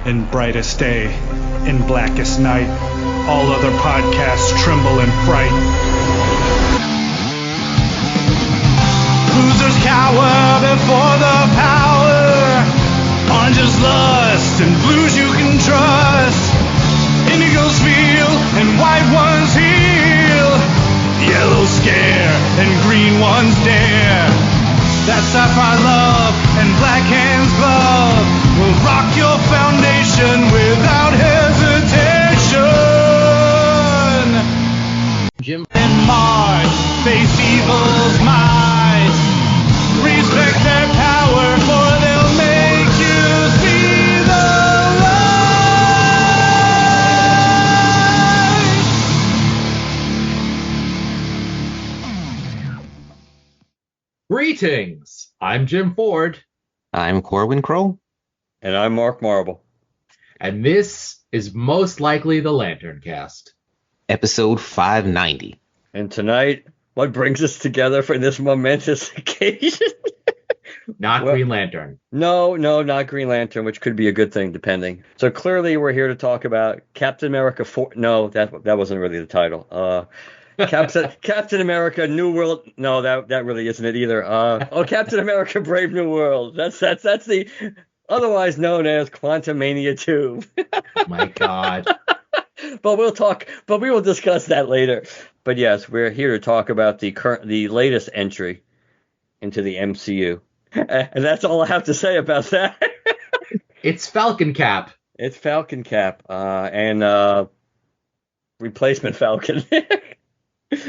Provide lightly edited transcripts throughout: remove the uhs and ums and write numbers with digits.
in brightest day, in blackest night. All other podcasts tremble in fright. Losers cower before the power. Oranges lust and blues you can trust. Indigos feel and white ones heal. Yellow scare and green ones dare. That sapphire love and black hands glove will rock your foundation without hesitation. Jim and Mars face evil's might. Respect their power, for they'll make you see the light. Greetings! I'm Jim Ford. I'm Corwin Crow. And I'm Mark Marble. And this is most likely the LanternCast. Episode 590. And tonight, what brings us together for this momentous occasion? Not Green Lantern. No, not Green Lantern, which could be a good thing, depending. So clearly we're here to talk about Captain America 4. No, that wasn't really the title. Captain America New World. No, that really isn't it either. Captain America Brave New World. That's the otherwise known as Quantumania 2. My God. But we will discuss that later. But yes, we're here to talk about the latest entry into the MCU. And that's all I have to say about that. It's Falcon Cap. It's Falcon Cap, and replacement Falcon.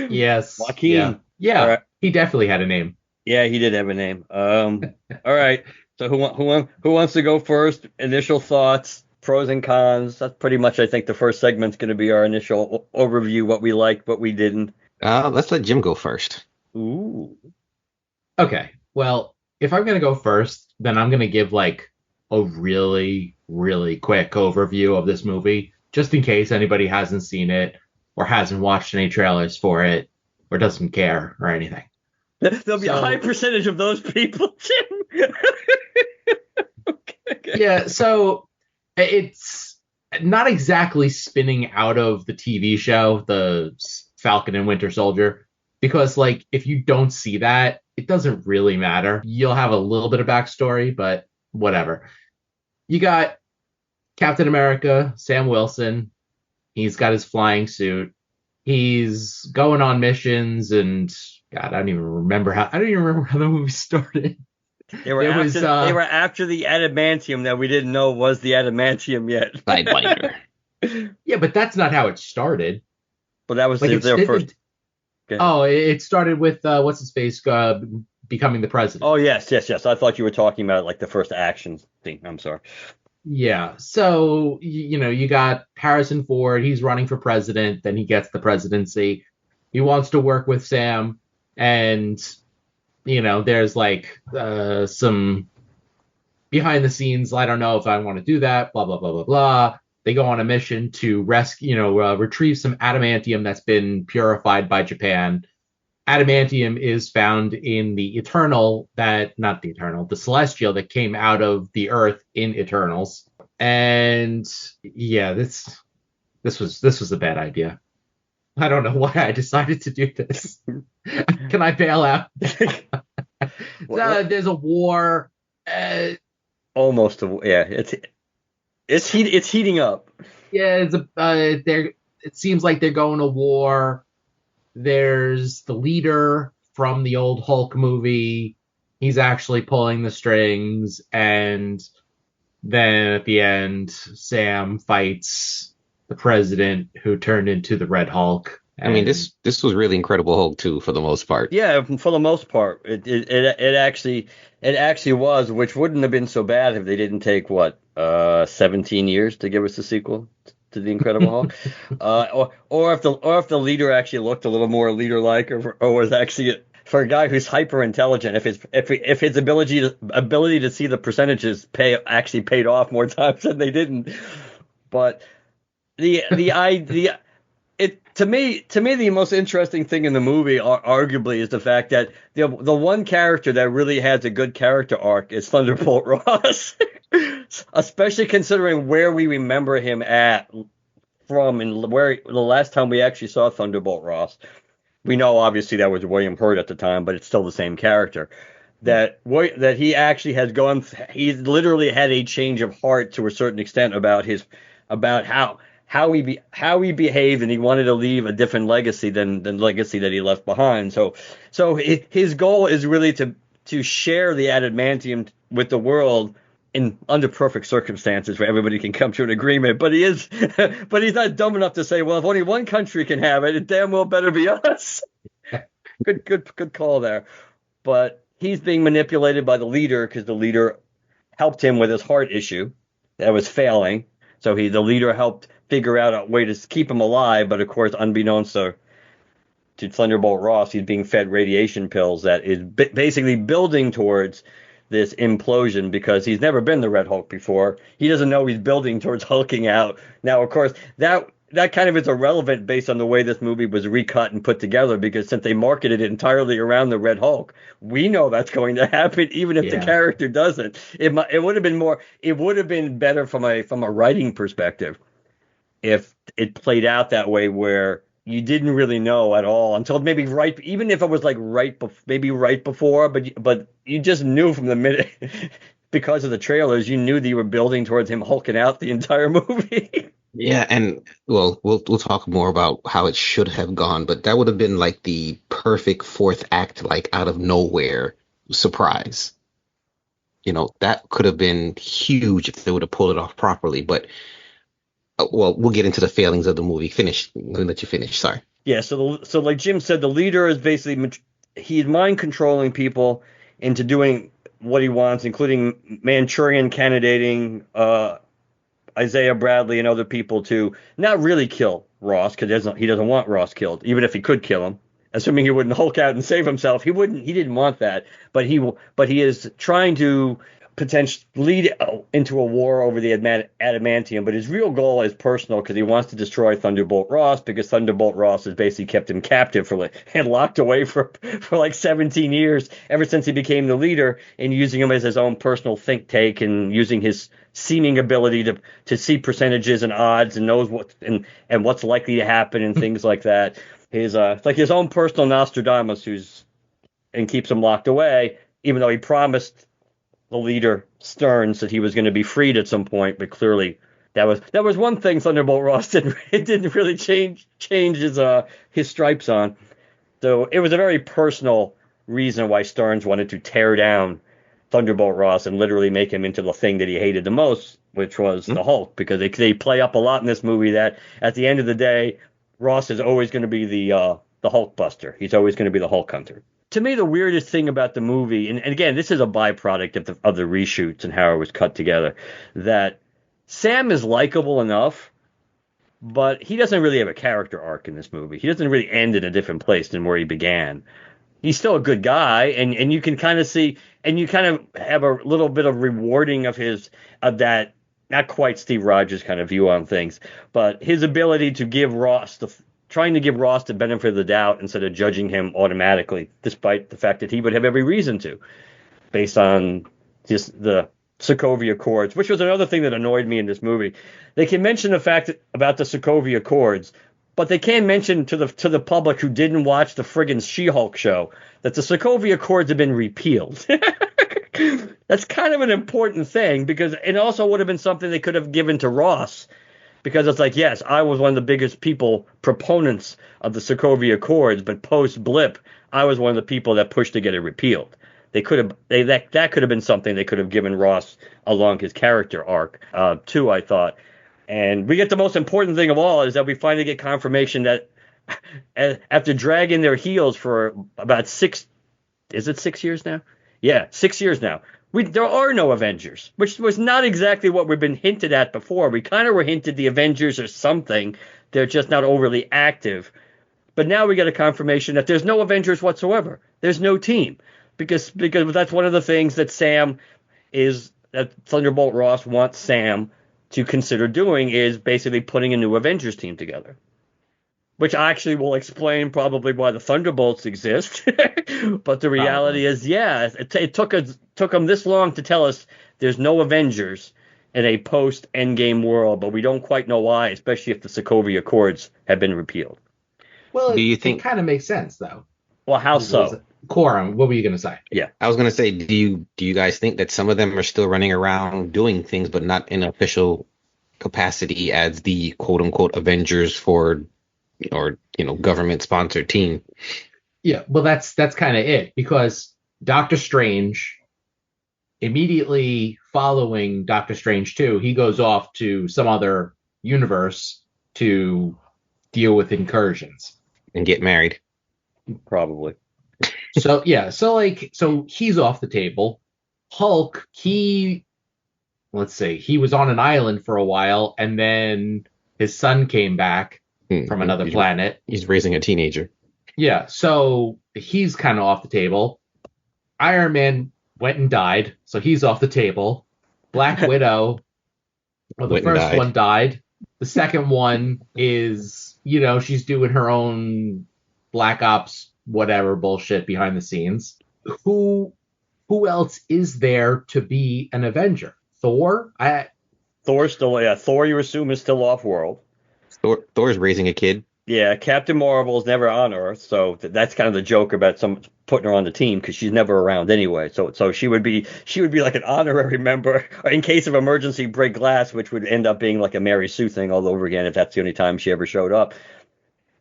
Yes. Joaquin. Yeah. Right. He definitely had a name. Yeah, he did have a name. All right. So who wants to go first? Initial thoughts, pros and cons. That's pretty much, I think, the first segment's going to be our initial overview, what we liked, what we didn't. Let's let Jim go first. Ooh. Okay. Well, if I'm going to go first, then I'm going to give like a really, really quick overview of this movie, just in case anybody hasn't seen it or hasn't watched any trailers for it or doesn't care or anything. There'll be a high percentage of those people, Jim. Okay. Yeah, so it's not exactly spinning out of the TV show, the Falcon and Winter Soldier, because like if you don't see that, it doesn't really matter. You'll have a little bit of backstory, but whatever. You got Captain America, Sam Wilson. He's got his flying suit. He's going on missions, and God, I don't even remember how the movie started. They were after the adamantium that we didn't know was the adamantium yet. Sidewinder. Yeah, but that's not how it started. But that was like their first. Oh, it started with what's his face becoming the president. Oh yes. I thought you were talking about like the first action thing. I'm sorry. Yeah. So you got Harrison Ford. He's running for president. Then he gets the presidency. He wants to work with Sam, and there's like some behind the scenes. I don't know if I want to do that. Blah blah blah blah blah. They go on a mission to retrieve some adamantium that's been purified by Japan. Adamantium is found in the the Celestial that came out of the Earth in Eternals. And yeah, this was a bad idea. I don't know why I decided to do this. Can I bail out? There's a war. Almost yeah. It's heating up. Yeah, it seems like they're going to war. There's the leader from the old Hulk movie. He's actually pulling the strings, and then at the end, Sam fights the president who turned into the Red Hulk. I mean, this was really Incredible Hulk too, for the most part. Yeah, for the most part, it actually was, which wouldn't have been so bad if they didn't take 17 years to give us a sequel to the Incredible Hulk, or if the leader actually looked a little more leader-like, or was actually for a guy who's hyper intelligent, if his ability to see the percentages actually paid off more times than they didn't, but the idea. To me, the most interesting thing in the movie, arguably, is the fact that the one character that really has a good character arc is Thunderbolt Ross. especially considering where we remember him from and where the last time we actually saw Thunderbolt Ross. We know obviously that was William Hurt at the time, but it's still the same character. That he actually has gone. He's literally had a change of heart to a certain extent about how he behaved, and he wanted to leave a different legacy than the legacy that he left behind. So his goal is really to share the adamantium with the world under perfect circumstances where everybody can come to an agreement. But he's not dumb enough to say, well, if only one country can have it, it damn well better be us. Good call there. But he's being manipulated by the leader because the leader helped him with his heart issue that was failing. So the leader helped figure out a way to keep him alive. But of course, unbeknownst to Thunderbolt Ross, he's being fed radiation pills that is basically building towards this implosion because he's never been the Red Hulk before. He doesn't know he's building towards hulking out. Now, of course, that kind of is irrelevant based on the way this movie was recut and put together, because since they marketed it entirely around the Red Hulk, we know that's going to happen even if the character doesn't. It would have been better from a writing perspective if it played out that way, where you didn't really know at all until maybe even if it was like right before, but you just knew from the minute because of the trailers, you knew that you were building towards him hulking out the entire movie. Yeah, and well, we'll talk more about how it should have gone, but that would have been like the perfect fourth act, like out of nowhere surprise. That could have been huge if they would have pulled it off properly. But well, we'll get into the failings of the movie. Let me let you finish. Sorry. Yeah. So like Jim said, the leader is basically he's mind controlling people into doing what he wants, including Manchurian candidating Isaiah Bradley and other people to not really kill Ross, because he doesn't want Ross killed, even if he could kill him. Assuming he wouldn't Hulk out and save himself, he didn't want that. But he is trying to potentially lead into a war over the adamantium. But his real goal is personal, because he wants to destroy Thunderbolt Ross, because Thunderbolt Ross has basically kept him captive and locked away for like 17 years, ever since he became the leader, and using him as his own personal think tank, and using his seeming ability to see percentages and odds and knows what and what's likely to happen and things like that. It's like his own personal Nostradamus, and keeps him locked away, even though he promised the leader Stearns that he was going to be freed at some point. But clearly that was one thing Thunderbolt Ross didn't really change his stripes on. So it was a very personal reason why Stearns wanted to tear down Thunderbolt Ross and literally make him into the thing that he hated the most, which was the Hulk, because they play up a lot in this movie that at the end of the day, Ross is always going to be the Hulk buster. He's always going to be the Hulk hunter. To me, the weirdest thing about the movie, and again, this is a byproduct of the reshoots and how it was cut together, that Sam is likable enough, but he doesn't really have a character arc in this movie. He doesn't really end in a different place than where he began. He's still a good guy, and you can kind of see, and you kind of have a little bit of rewarding of that, not quite Steve Rogers kind of view on things, but his ability to trying to give Ross the benefit of the doubt instead of judging him automatically, despite the fact that he would have every reason to, based on just the Sokovia Accords, which was another thing that annoyed me in this movie. They can mention the fact about the Sokovia Accords, but they can't mention to the public who didn't watch the friggin' She-Hulk show that the Sokovia Accords have been repealed. That's kind of an important thing, because it also would have been something they could have given to Ross, because it's like, yes, I was one of the biggest proponents of the Sokovia Accords, but post-blip, I was one of the people that pushed to get it repealed. That could have been something they could have given Ross along his character arc, too, I thought. And we get the most important thing of all, is that we finally get confirmation that after dragging their heels for about 6 years now? Yeah, 6 years now. There are no Avengers, which was not exactly what we've been hinted at before. We kind of were hinted the Avengers are something. They're just not overly active. But now we get a confirmation that there's no Avengers whatsoever. There's no team. Because that's one of the things that that Thunderbolt Ross wants Sam to consider doing, is basically putting a new Avengers team together. Which actually will explain probably why the Thunderbolts exist. But the reality is, it took them this long to tell us there's no Avengers. in a post-Endgame world, but we don't quite know why, especially if the Sokovia Accords have been repealed. Well, Do you it think? kind of makes sense though. Well, how What was so? it? Quorum, what were you gonna say? Yeah. I was gonna say, do you guys think that some of them are still running around doing things, but not in official capacity as the quote unquote Avengers for, or government sponsored team? Yeah, well, that's kind of it because Doctor Strange, immediately following Doctor Strange 2, he goes off to some other universe to deal with incursions. And get married. Probably. So yeah, so he's off the table. Hulk, let's see, he was on an island for a while, and then his son came back from another planet. He's raising a teenager. Yeah, so he's kind of off the table. Iron Man went and died, so he's off the table. Black Widow, well, the Went and first died. one died. The second one is, she's doing her own Black Ops whatever bullshit behind the scenes. Who else is there to be an Avenger? Thor? Thor's still, yeah, Thor, you assume, is still off-world. Thor's raising a kid. Yeah, Captain Marvel's never on Earth, so that's kind of the joke about some putting her on the team because she's never around anyway. So she would be like an honorary member in case of emergency break glass, which would end up being like a Mary Sue thing all over again if that's the only time she ever showed up.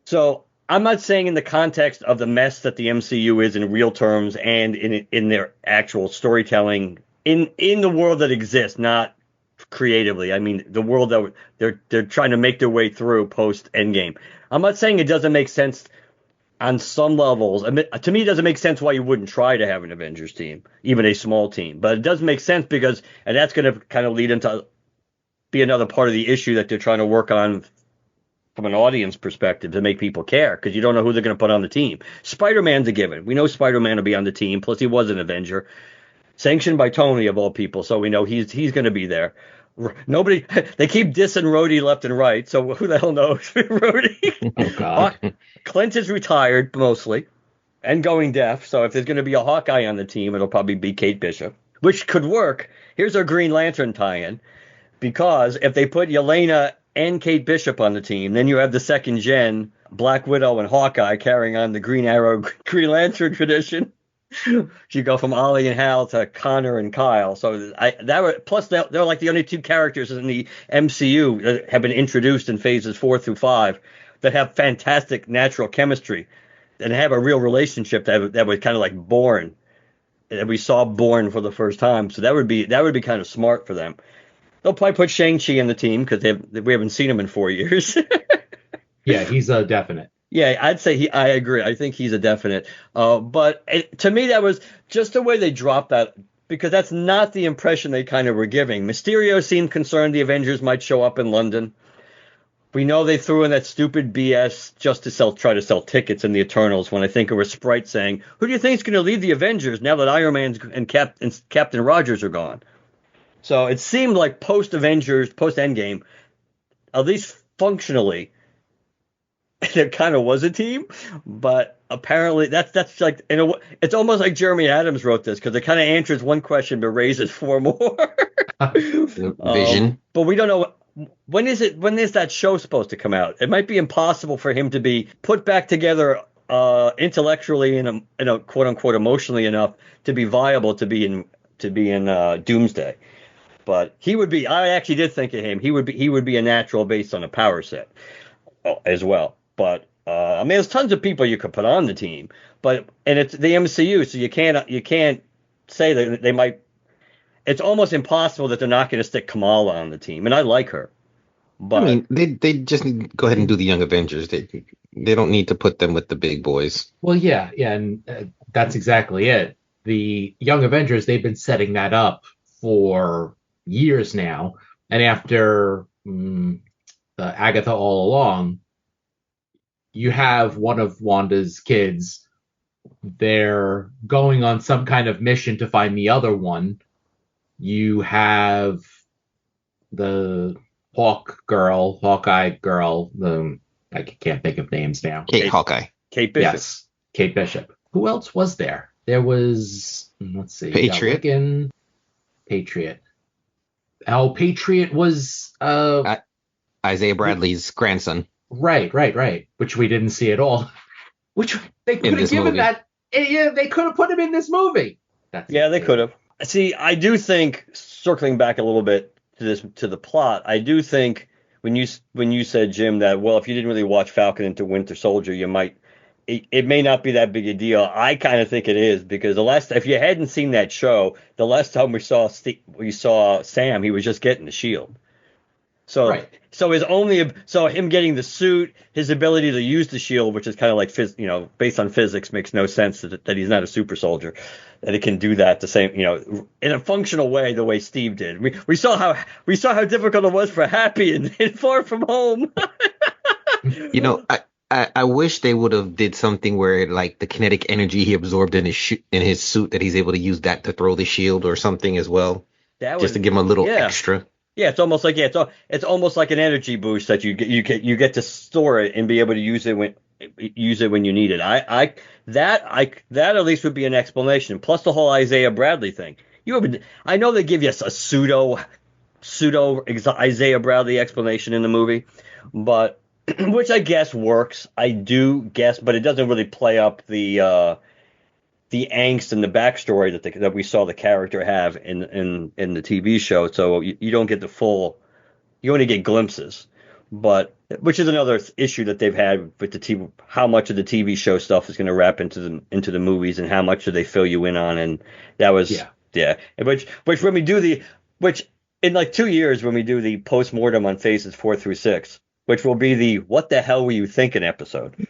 So I'm not saying in the context of the mess that the MCU is in real terms and in their actual storytelling in the world that exists, not creatively. I mean, the world that they're trying to make their way through post Endgame. I'm not saying it doesn't make sense on some levels. I mean, to me, it doesn't make sense why you wouldn't try to have an Avengers team, even a small team. But it does make sense because, and that's going to kind of lead into be another part of the issue that they're trying to work on from an audience perspective to make people care because you don't know who they're going to put on the team. Spider-Man's a given. We know Spider-Man will be on the team. Plus, he was an Avenger, sanctioned by Tony of all people, so we know he's going to be there. Nobody, they keep dissing Rhodey left and right, so who the hell knows? Rhodey. Oh God. Clint is retired mostly and going deaf, so if there's going to be a Hawkeye on the team, it'll probably be Kate Bishop, which could work. Here's our Green Lantern tie-in, because if they put Yelena and Kate Bishop on the team, then you have the second gen Black Widow and Hawkeye carrying on the Green Arrow, Green Lantern tradition. You go from Ollie and Hal to Connor and Kyle. So plus they're like the only two characters in the MCU that have been introduced in phases 4 through 5 that have fantastic natural chemistry and have a real relationship that was kind of like born, that we saw born for the first time. So that would be kind of smart for them. They'll probably put Shang-Chi in the team because we haven't seen him in 4 years. Yeah, he's a definite. Yeah, I'd say I agree. I think he's a definite. But to me, that was just the way they dropped that, because that's not the impression they kind of were giving. Mysterio seemed concerned the Avengers might show up in London. We know they threw in that stupid BS just to try to sell tickets in the Eternals when I think it was Sprite saying, who do you think is going to lead the Avengers now that Iron Man and Captain Rogers are gone? So it seemed like post-Avengers, post-Endgame, at least functionally, there kind of was a team, but apparently that's like, it's almost like Jeremy Adams wrote this because it kind of answers one question but raises 4 more. Vision. But we don't know when is that show supposed to come out. It might be impossible for him to be put back together intellectually and a quote unquote emotionally enough to be viable to be in Doomsday. But he would be. I actually did think of him. He would be a natural based on a power set as well. But I mean, there's tons of people you could put on the team, and it's the MCU, so you can't say that they might. It's almost impossible that they're not going to stick Kamala on the team, and I like her. But I mean, they just need to go ahead and do the Young Avengers. They don't need to put them with the big boys. Well, yeah, and that's exactly it. The Young Avengers, they've been setting that up for years now, and after Agatha All Along, you have one of Wanda's kids. They're going on some kind of mission to find the other one. You have the Hawkeye girl. I can't think of names now. Hawkeye. Kate Bishop. Yes, Kate Bishop. Who else was there? There was, let's see, Patriot. Patriot. how Patriot was Isaiah Bradley's grandson right, which we didn't see at all. Which they in could have this given movie. that. Yeah, they could have put him in this movie. That's Yeah, they could have. See, I do think, circling back a little bit to the plot, I do think when you said, Jim, that, well, if you didn't really watch Falcon and Winter Soldier, you might, it may not be that big a deal. I kind of think it is, because if you hadn't seen that show, the last time we saw Sam, he was just getting the shield. So Right. so him getting the suit, his ability to use the shield, which is kind of like based on physics, makes no sense that he's not a super soldier, that he can do that the same, in a functional way, the way Steve did. We saw how difficult it was for Happy in Far From Home. You know, I wish they would have did something where like the kinetic energy he absorbed in his suit, that he's able to use that to throw the shield or something as well, That just was to give him a little yeah. extra. Yeah, it's almost like it's almost like an energy boost that you get to store it and be able to use it when you need it. That at least would be an explanation. Plus the whole Isaiah Bradley thing. I know they give you a pseudo Isaiah Bradley explanation in the movie, but which I guess works. I do guess, but it doesn't really play up the angst and the backstory that we saw the character have in the TV show. So you don't get the full. You only get glimpses, but which is another issue that they've had with the TV. How much of the TV show stuff is going to wrap into the movies, and how much do they fill you in on? And that was yeah. Which when we do which in like 2 years when we do the post mortem on phases 4 through 6. Which will be the "What the hell were you thinking" episode.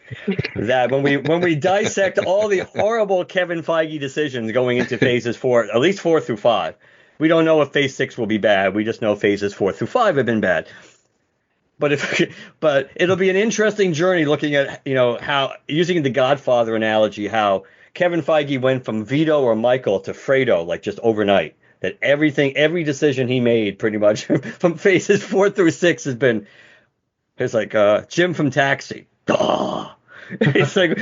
That when we dissect all the horrible Kevin Feige decisions going into phases 4, at least 4 through 5. We don't know if phase 6 will be bad. We just know phases 4 through 5 have been bad. But it'll be an interesting journey looking at how, using the Godfather analogy, how Kevin Feige went from Vito or Michael to Fredo like just overnight. That every decision he made pretty much from phases 4 through 6 has been. It's like Jim from Taxi. It's like,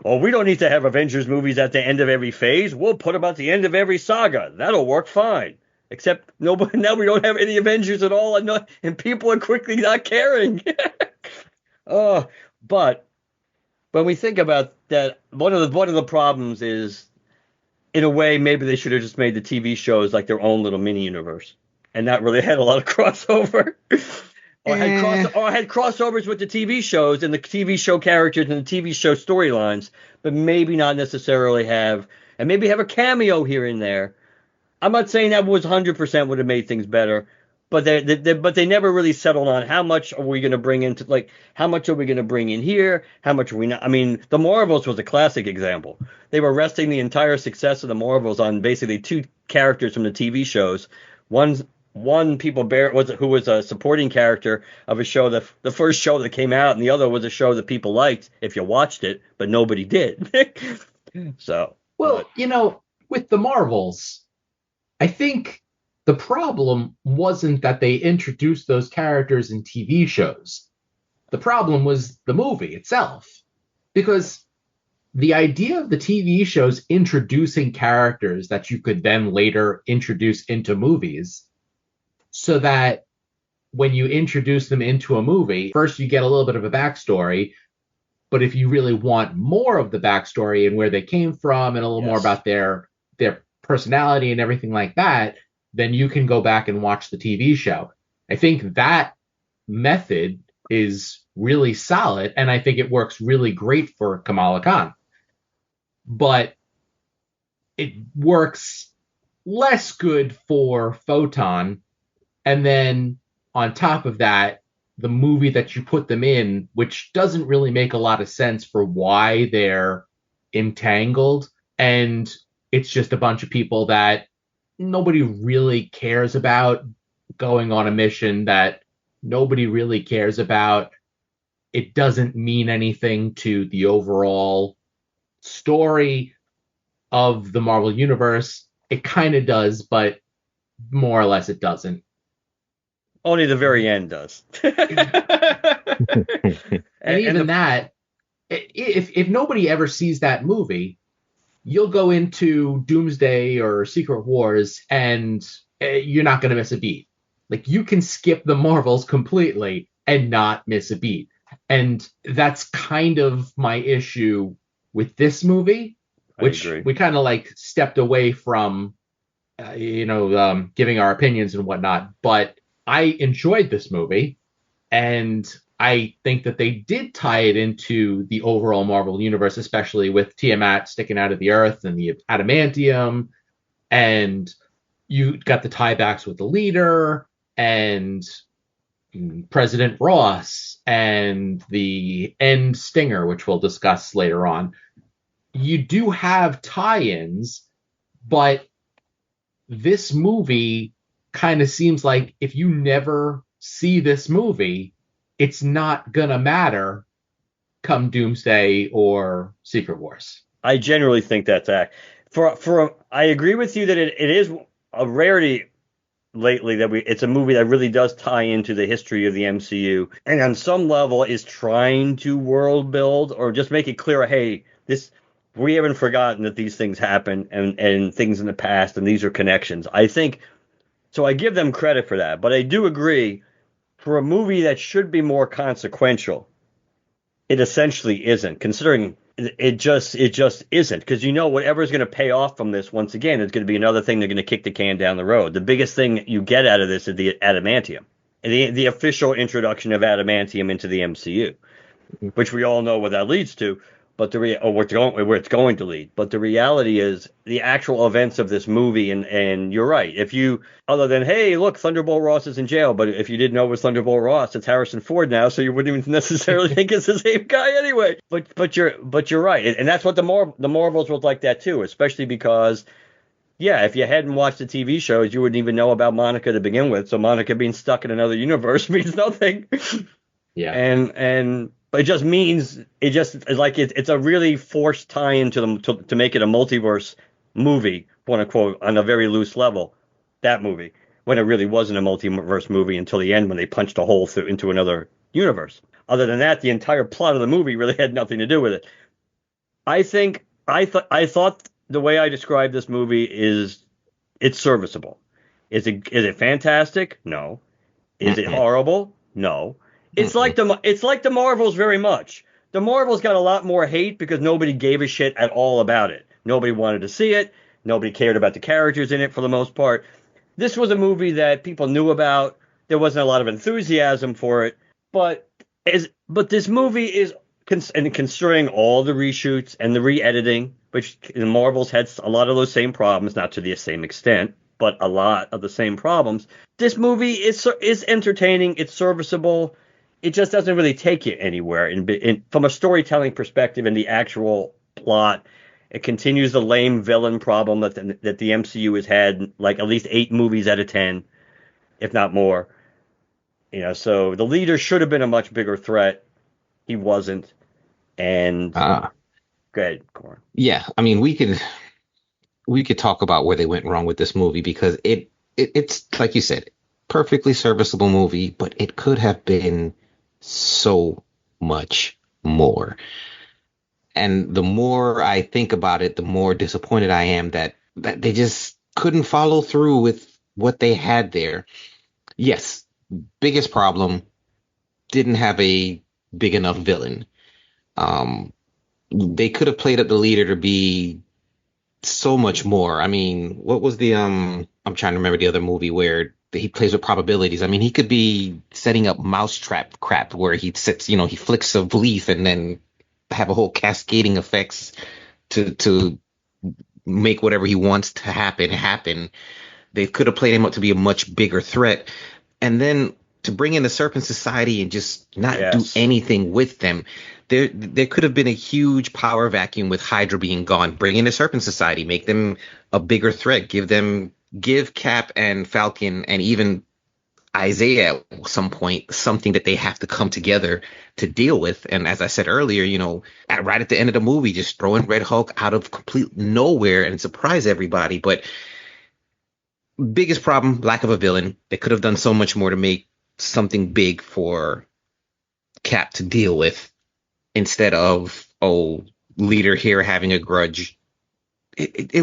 oh, we don't need to have Avengers movies at the end of every phase. We'll put them at the end of every saga. That'll work fine. Except now we don't have any Avengers at all, and people are quickly not caring. But when we think about that, one of the problems is, in a way, maybe they should have just made the TV shows like their own little mini universe, and not really had a lot of crossover. Or had crossovers with the TV shows and the TV show characters and the TV show storylines, but maybe not necessarily have a cameo here and there. I'm not saying that was 100% would have made things better, but they never really settled on how much are we going to bring into, like, how much are we going to bring in here? How much are we not? I mean, the Marvels was a classic example. They were resting the entire success of the Marvels on basically two characters from the TV shows. One people who was a supporting character of a show, the first show that came out, and the other was a show that people liked if you watched it, but nobody did. So, well, with the Marvels, I think the problem wasn't that they introduced those characters in TV shows. The problem was the movie itself, because the idea of the TV shows introducing characters that you could then later introduce into movies, so that when you introduce them into a movie, first you get a little bit of a backstory, but if you really want more of the backstory and where they came from and a little more about their personality and everything like that, then you can go back and watch the TV show. I think that method is really solid, and I think it works really great for Kamala Khan. But it works less good for Photon. And then on top of that, the movie that you put them in, which doesn't really make a lot of sense for why they're entangled. And it's just a bunch of people that nobody really cares about going on a mission that nobody really cares about. It doesn't mean anything to the overall story of the Marvel Universe. It kind of does, but more or less it doesn't. Only the very end does. And even that, if nobody ever sees that movie, you'll go into Doomsday or Secret Wars, and you're not going to miss a beat. Like, you can skip the Marvels completely and not miss a beat. And that's kind of my issue with this movie, I which agree. we kind of like stepped away from, giving our opinions and whatnot. But I enjoyed this movie, and I think that they did tie it into the overall Marvel universe, especially with Tiamat sticking out of the earth and the adamantium, and you got the tiebacks with the leader and President Ross and the End Stinger, which we'll discuss later on. You do have tie-ins, but this movie kind of seems like if you never see this movie, it's not gonna matter come Doomsday or Secret Wars. I generally think that's act. I agree with you that it is a rarity lately that it's a movie that really does tie into the history of the MCU and on some level is trying to world build or just make it clear, hey, this we haven't forgotten that these things happen and things in the past and these are connections. I think so. I give them credit for that, but I do agree for a movie that should be more consequential, it essentially isn't, considering it just isn't, because whatever's going to pay off from this once again is going to be another thing they're going to kick the can down the road. The biggest thing you get out of this is the adamantium, the official introduction of adamantium into the MCU, which we all know what that leads to, but where it's going to lead. But the reality is the actual events of this movie, and you're right. If you, other than, hey, look, Thunderbolt Ross is in jail, but if you didn't know it was Thunderbolt Ross, it's Harrison Ford now, so you wouldn't even necessarily think it's the same guy anyway. But you're right, and that's what the Marvels was like that too, especially because. Yeah, if you hadn't watched the TV shows, you wouldn't even know about Monica to begin with. So Monica being stuck in another universe means nothing. Yeah. And but it just means it's a really forced tie-in to make it a multiverse movie, quote unquote, on a very loose level. That movie, when it really wasn't a multiverse movie until the end when they punched a hole through into another universe. Other than that, the entire plot of the movie really had nothing to do with it. I thought the way I described this movie is it's serviceable. Is it fantastic? No. Is it horrible? No. It's like the Marvels very much. The Marvels got a lot more hate because nobody gave a shit at all about it. Nobody wanted to see it. Nobody cared about the characters in it for the most part. This was a movie that people knew about. There wasn't a lot of enthusiasm for it, but this movie is, and considering all the reshoots and the re-editing, which the Marvels had a lot of those same problems, not to the same extent, but a lot of the same problems. This movie is entertaining. It's serviceable. It just doesn't really take you anywhere. From a storytelling perspective and the actual plot, it continues the lame villain problem that the MCU has had, like at least 8 movies out of 10, if not more. So the leader should have been a much bigger threat. He wasn't. And go ahead, Corin. Yeah, I mean, we could talk about where they went wrong with this movie because it's like you said, perfectly serviceable movie, but it could have been so much more. And the more I think about it, the more disappointed I am that they just couldn't follow through with what they had there. Yes, biggest problem, didn't have a big enough villain. They could have played up the leader to be so much more. I mean, what was the I'm trying to remember the other movie where he plays with probabilities. I mean, he could be setting up mousetrap crap where he sits, he flicks a leaf and then have a whole cascading effects to make whatever he wants to happen. They could have played him up to be a much bigger threat. And then to bring in the Serpent Society and just not do anything with them. There could have been a huge power vacuum with Hydra being gone. Bring in the Serpent Society, make them a bigger threat. Give Cap and Falcon and even Isaiah at some point something that they have to come together to deal with. And as I said earlier, right at the end of the movie, just throwing Red Hulk out of complete nowhere and surprise everybody. But biggest problem, lack of a villain. They could have done so much more to make something big for Cap to deal with instead of, leader here having a grudge. It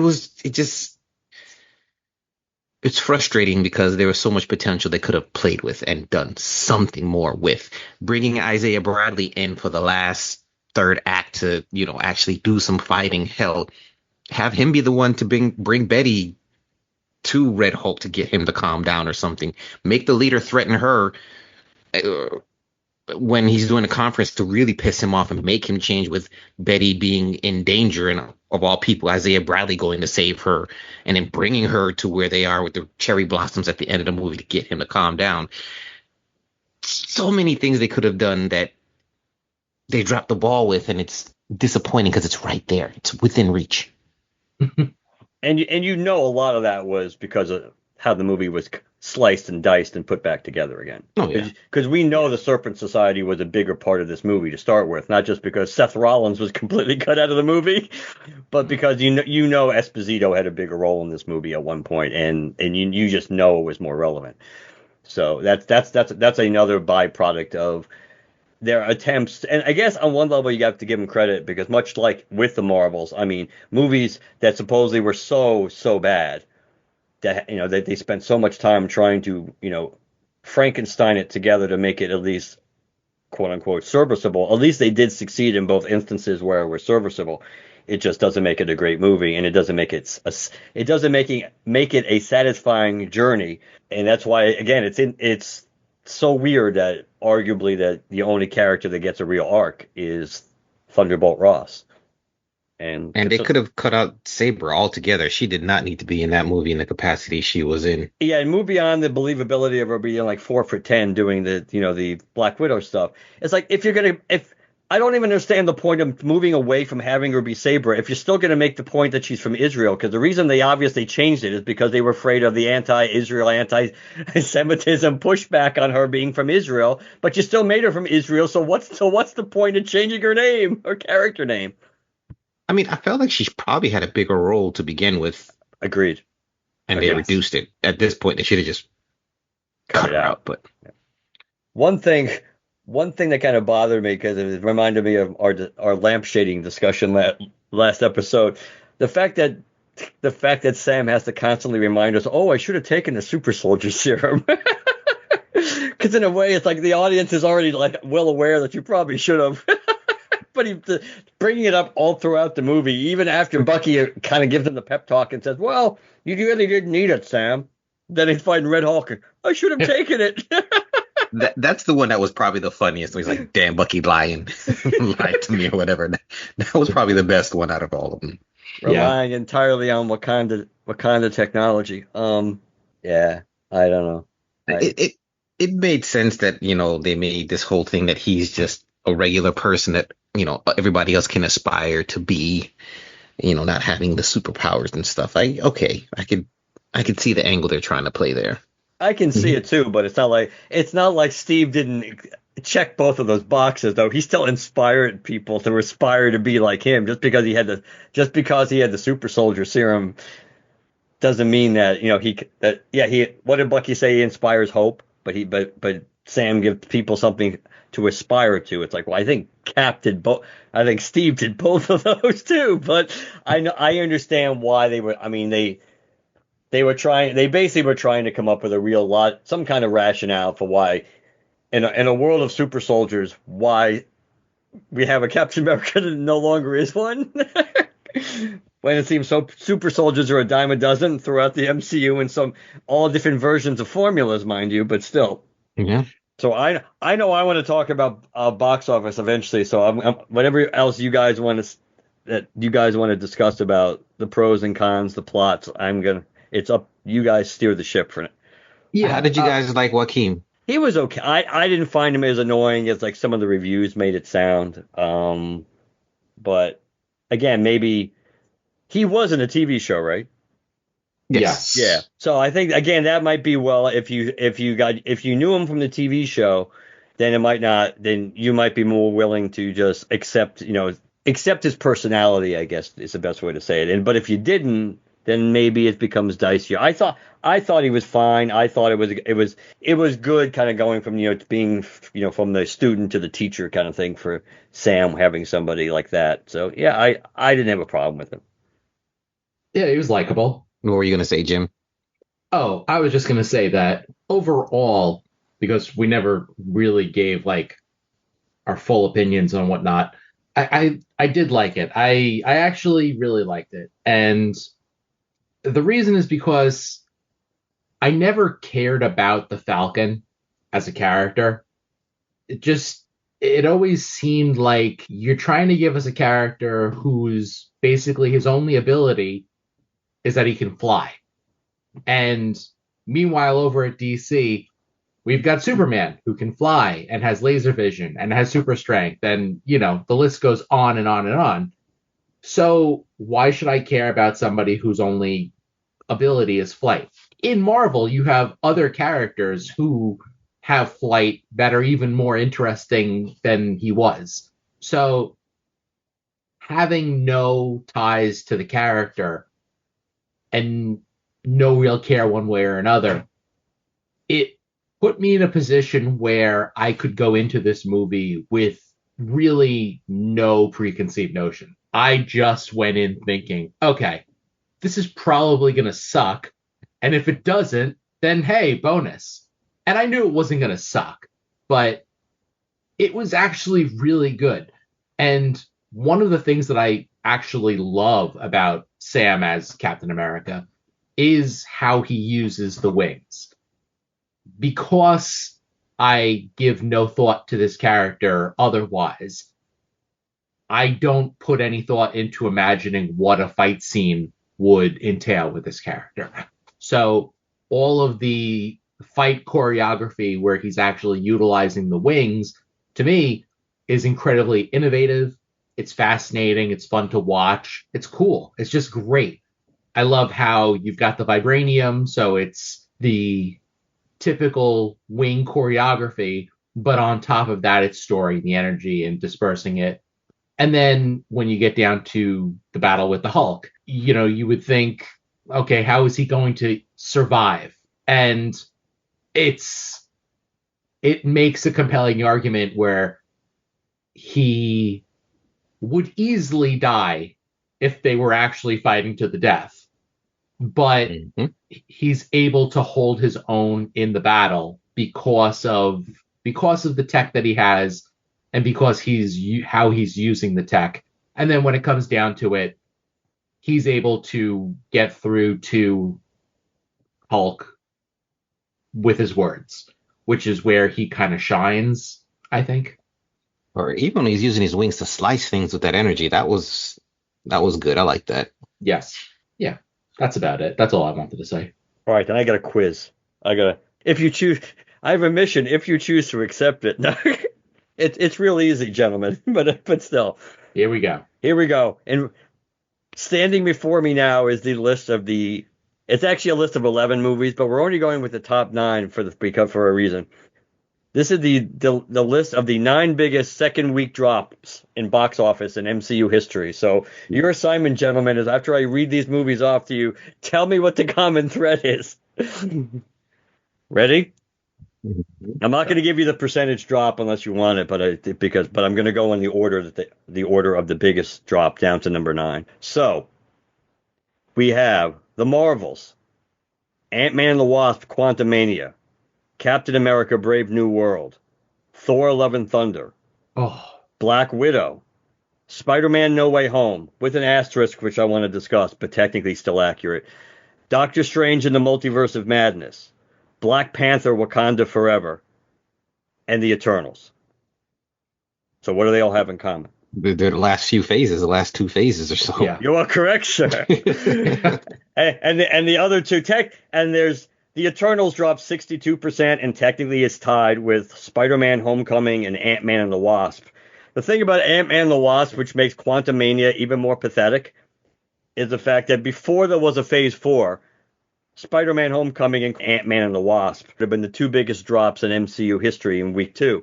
it's frustrating because there was so much potential they could have played with and done something more with. Bringing Isaiah Bradley in for the last third act to, actually do some fighting. Hell, have him be the one to bring Betty to Red Hulk to get him to calm down or something. Make the leader threaten her uh, when he's doing a conference to really piss him off and make him change, with Betty being in danger and of all people, Isaiah Bradley going to save her and then bringing her to where they are with the cherry blossoms at the end of the movie to get him to calm down. So many things they could have done that they dropped the ball with, and it's disappointing because it's right there. It's within reach. And a lot of that was because of how the movie was sliced and diced and put back together again. Oh, yeah. Because we know the Serpent Society was a bigger part of this movie to start with, not just because Seth Rollins was completely cut out of the movie, but because you know Esposito had a bigger role in this movie at one point, and you just know it was more relevant. So that's another byproduct of their attempts. And I guess on one level you have to give them credit, because much like with the Marvels, I mean, movies that supposedly were so bad that that they spent so much time trying to Frankenstein it together to make it at least quote unquote serviceable. At least they did succeed in both instances where it was serviceable. It just doesn't make it a great movie, and it doesn't make it a satisfying journey. And that's why, again, it's so weird that arguably that the only character that gets a real arc is Thunderbolt Ross. And they could have cut out Saber altogether. She did not need to be in that movie in the capacity she was in. Yeah, and move beyond the believability of her being like 4'10" doing the Black Widow stuff. It's like, if I don't even understand the point of moving away from having her be Saber if you're still going to make the point that she's from Israel, because the reason they obviously changed it is because they were afraid of the anti-Israel, anti-Semitism pushback on her being from Israel, but you still made her from Israel, so what's the point of changing her name, her character name? I mean, I felt like she probably had a bigger role to begin with. Agreed. And they reduced it. At this point, they should have just cut her out. But one thing that kind of bothered me, because it reminded me of our lamp shading discussion last episode, the fact that Sam has to constantly remind us, oh, I should have taken the super soldier serum. Because in a way, it's like the audience is already like well aware that you probably should have. But bringing it up all throughout the movie, even after Bucky kind of gives him the pep talk and says, well, you really didn't need it, Sam. Then he's fighting Red Hulk. I should have taken it. That's the one that was probably the funniest. He's like, damn, Bucky lied to me or whatever. That was probably the best one out of all of them. Relying entirely on Wakanda technology. Yeah, I don't know. It made sense that, they made this whole thing that he's just a regular person that, everybody else can aspire to be, not having the superpowers and stuff. I could see the angle they're trying to play there. I can see it too, but it's not like Steve didn't check both of those boxes, though. He still inspired people to aspire to be like him. Just because he had the super soldier serum doesn't mean that what did Bucky say? He inspires hope, but Sam gives people something to aspire to. It's like, well, I think I think Steve did both of those too, but I understand why they were. I mean, they basically were trying to come up with some kind of rationale for why, in a world of super soldiers, why we have a Captain America that no longer is one. When it seems so super soldiers are a dime a dozen throughout the MCU, and all different versions of formulas, mind you, but still. Yeah. So I know I want to talk about box office eventually. So I'm whatever else you guys want to discuss about the pros and cons, the plots. It's up. You guys steer the ship for it. Yeah. How did you guys like Joaquin? He was okay. I didn't find him as annoying as like some of the reviews made it sound. But again, maybe he was in a TV show, right? Yes. Yeah. So I think again that might be if you knew him from the TV show, then you might be more willing to just accept his personality, I guess is the best way to say it. But if you didn't, then maybe it becomes dicier. I thought he was fine. I thought it was good, kind of going from being from the student to the teacher kind of thing for Sam, having somebody like that. So yeah, I didn't have a problem with him. Yeah, he was likable. What were you going to say, Jim? Oh, I was just gonna say that overall, because we never really gave like our full opinions on whatnot. I did like it. I actually really liked it, and the reason is because I never cared about the Falcon as a character. It just it always seemed like you're trying to give us a character whose basically his only ability is that he can fly. And meanwhile, over at DC, we've got Superman who can fly and has laser vision and has super strength, and the list goes on and on and on. So why should I care about somebody whose only ability is flight? In Marvel, you have other characters who have flight that are even more interesting than he was. So having no ties to the character and no real care one way or another, it put me in a position where I could go into this movie with really no preconceived notion. I just went in thinking, okay, this is probably going to suck. And if it doesn't, then hey, bonus. And I knew it wasn't going to suck, but it was actually really good. And one of the things that I actually love about Sam as Captain America is how he uses the wings. Because I give no thought to this character otherwise, I don't put any thought into imagining what a fight scene would entail with this character. So all of the fight choreography where he's actually utilizing the wings, to me, is incredibly innovative. It's fascinating. It's fun to watch. It's cool. It's just great. I love how you've got the vibranium, so it's the typical wing choreography, but on top of that, it's storing the energy and dispersing it. And then when you get down to the battle with the Hulk, you would think, okay, how is he going to survive? And it's it makes a compelling argument where he would easily die if they were actually fighting to the death, but he's able to hold his own in the battle because of the tech that he has and because how he's using the tech. And then when it comes down to it, he's able to get through to Hulk with his words, which is where he kind of shines, I think. Or even when he's using his wings to slice things with that energy, that was good. I like that. Yes. Yeah. That's about it. That's all I wanted to say. All right, then I got a quiz. If you choose, I have a mission. If you choose to accept it, no, it's real easy, gentlemen. But still, Here we go. here we go. And standing before me now is the list of the. It's actually a list of 11 movies, but we're only going with the top 9 for a reason. This is the list of the 9 biggest second week drops in box office in MCU history. So your assignment, gentlemen, is after I read these movies off to you, tell me what the common thread is. Ready? I'm not going to give you the percentage drop unless you want it, but I'm going to go in the order the order of the biggest drop down to number 9. So we have the Marvels, Ant-Man and the Wasp: Quantumania, Captain America: Brave New World, Thor: Love and Thunder, Oh, Black Widow, Spider-Man: No Way Home, with an asterisk which I want to discuss, but technically still accurate, Doctor Strange in the Multiverse of Madness, Black Panther: Wakanda Forever, and The Eternals. So what do they all have in common? They're the last 2 phases or so. yeah. You are correct, sir. and the other two there's The Eternals dropped 62%, and technically it's tied with Spider-Man: Homecoming and Ant-Man and the Wasp. The thing about Ant-Man and the Wasp, which makes Quantumania even more pathetic, is the fact that before there was a Phase 4, Spider-Man: Homecoming and Ant-Man and the Wasp have been the 2 biggest drops in MCU history in week 2.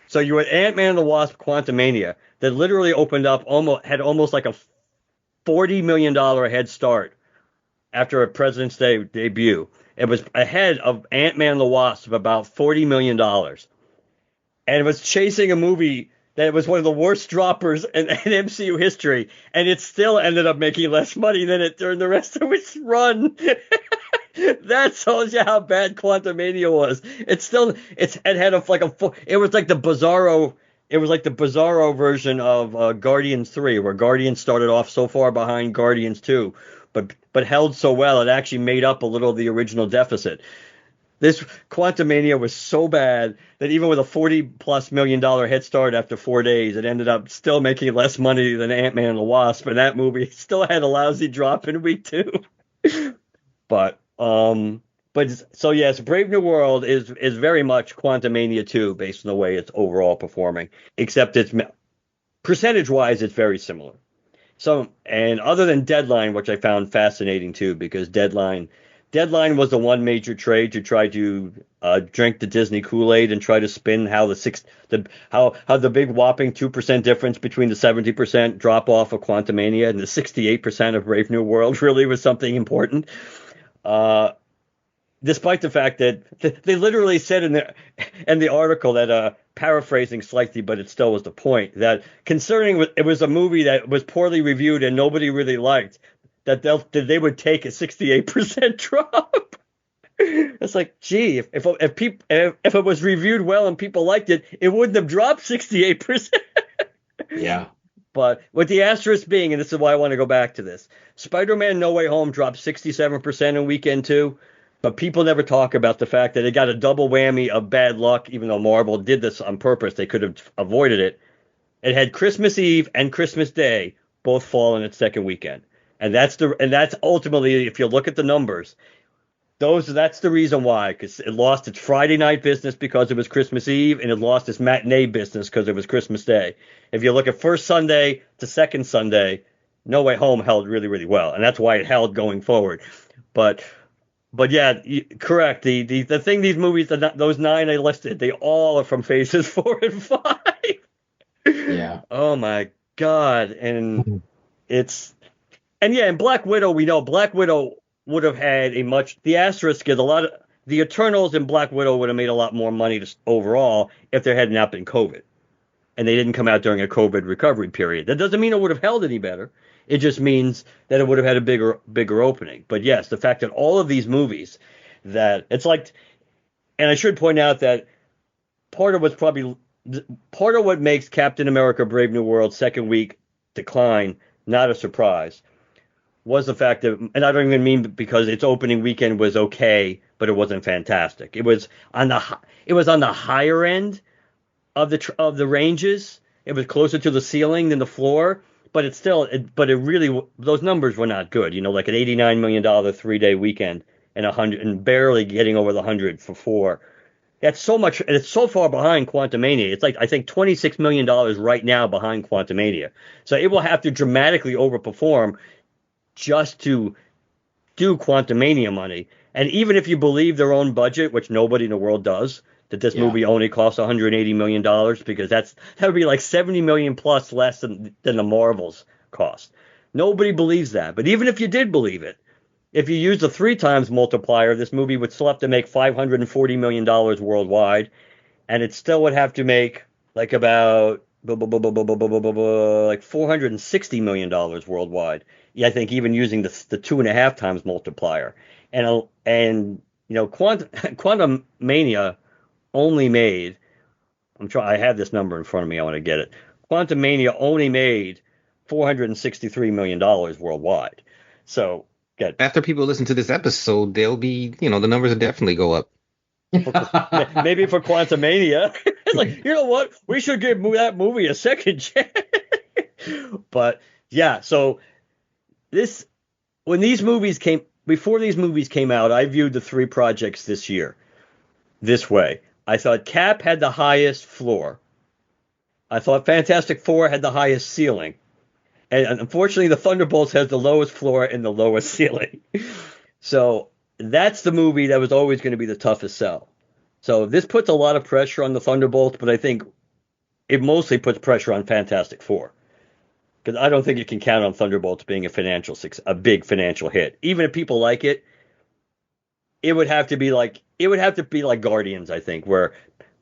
So you had Ant-Man and the Wasp: Quantumania that literally opened up had almost like a $40 million head start after a President's Day debut. It was ahead of Ant-Man and the Wasp of about $40 million. And it was chasing a movie that was one of the worst droppers in MCU history. And it still ended up making less money than it during the rest of its run. That tells you how bad Quantumania was. It had it was like the Bizarro. It was like the Bizarro version of Guardians 3, where Guardians started off so far behind Guardians 2, but held so well it actually made up a little of the original deficit. This Quantumania was so bad that even with a $40+ million head start after 4 days, it ended up still making less money than Ant-Man and the Wasp, and that movie still had a lousy drop in week 2. But so yes, Brave New World is very much Quantumania 2 based on the way it's overall performing, except it's percentage-wise it's very similar. So, and other than Deadline, which I found fascinating too, because Deadline was the one major trade to try to drink the Disney Kool-Aid and try to spin how the big whopping 2% difference between the 70% drop off of Quantumania and the 68% of Brave New World really was something important. Despite the fact that they literally said in the article that paraphrasing slightly, but it still was the point, that concerning it was a movie that was poorly reviewed and nobody really liked, that they would take a 68% drop. It's like, gee, if it was reviewed well and people liked it, it wouldn't have dropped 68%. Yeah. But with the asterisk being, and this is why I want to go back to this, Spider-Man No Way Home dropped 67% in weekend 2, but people never talk about the fact that it got a double whammy of bad luck, even though Marvel did this on purpose. They could have avoided it. It had Christmas Eve and Christmas Day both fall in its second weekend. And that's ultimately, if you look at the numbers, that's the reason why, because it lost its Friday night business because it was Christmas Eve, and it lost its matinee business because it was Christmas Day. If you look at first Sunday to second Sunday, No Way Home held really, really well, and that's why it held going forward. But yeah, correct. The thing, these movies, those 9 I listed, they all are from phases 4 and 5. Yeah. Oh my God, and Black Widow, we know Black Widow would have had the asterisk is a lot of the Eternals and Black Widow would have made a lot more money overall if there had not been COVID, and they didn't come out during a COVID recovery period. That doesn't mean it would have held any better. It just means that it would have had a bigger opening. But yes, the fact that all of these movies, that it's like, and I should point out that part of what makes Captain America: Brave New World second week decline not a surprise was the fact that, and I don't even mean because its opening weekend was okay, but it wasn't fantastic. It was on the higher end of the ranges. It was closer to the ceiling than the floor, but those numbers were not good. Like an $89 million 3-day weekend and barely getting over the 100 for 4. That's so much, and it's so far behind Quantumania. It's like, I think, $26 million right now behind Quantumania. So it will have to dramatically overperform just to do Quantumania money. And even if you believe their own budget, which nobody in the world does, that this movie only costs $180 million, because that would be like $70 million plus less than the Marvel's cost. Nobody believes that. But even if you did believe it, if you use the 3 times multiplier, this movie would still have to make $540 million worldwide, and it still would have to make like about like $460 million worldwide. Yeah, I think even using the 2.5 times multiplier, and Quantum Mania only made. I have this number in front of me. I want to get it. Quantum Mania only made $463 million worldwide. So after people listen to this episode, they'll be, the numbers will definitely go up. Maybe for Quantumania. It's like, you know what? We should give that movie a second chance. But yeah, so before these movies came out, I viewed the 3 projects this year this way. I thought Cap had the highest floor. I thought Fantastic Four had the highest ceiling. And unfortunately, the Thunderbolts has the lowest floor and the lowest ceiling. So that's the movie that was always going to be the toughest sell. So this puts a lot of pressure on the Thunderbolts, but I think it mostly puts pressure on Fantastic Four. Because I don't think you can count on Thunderbolts being a big financial hit. Even if people like it, it would have to be like Guardians, I think, where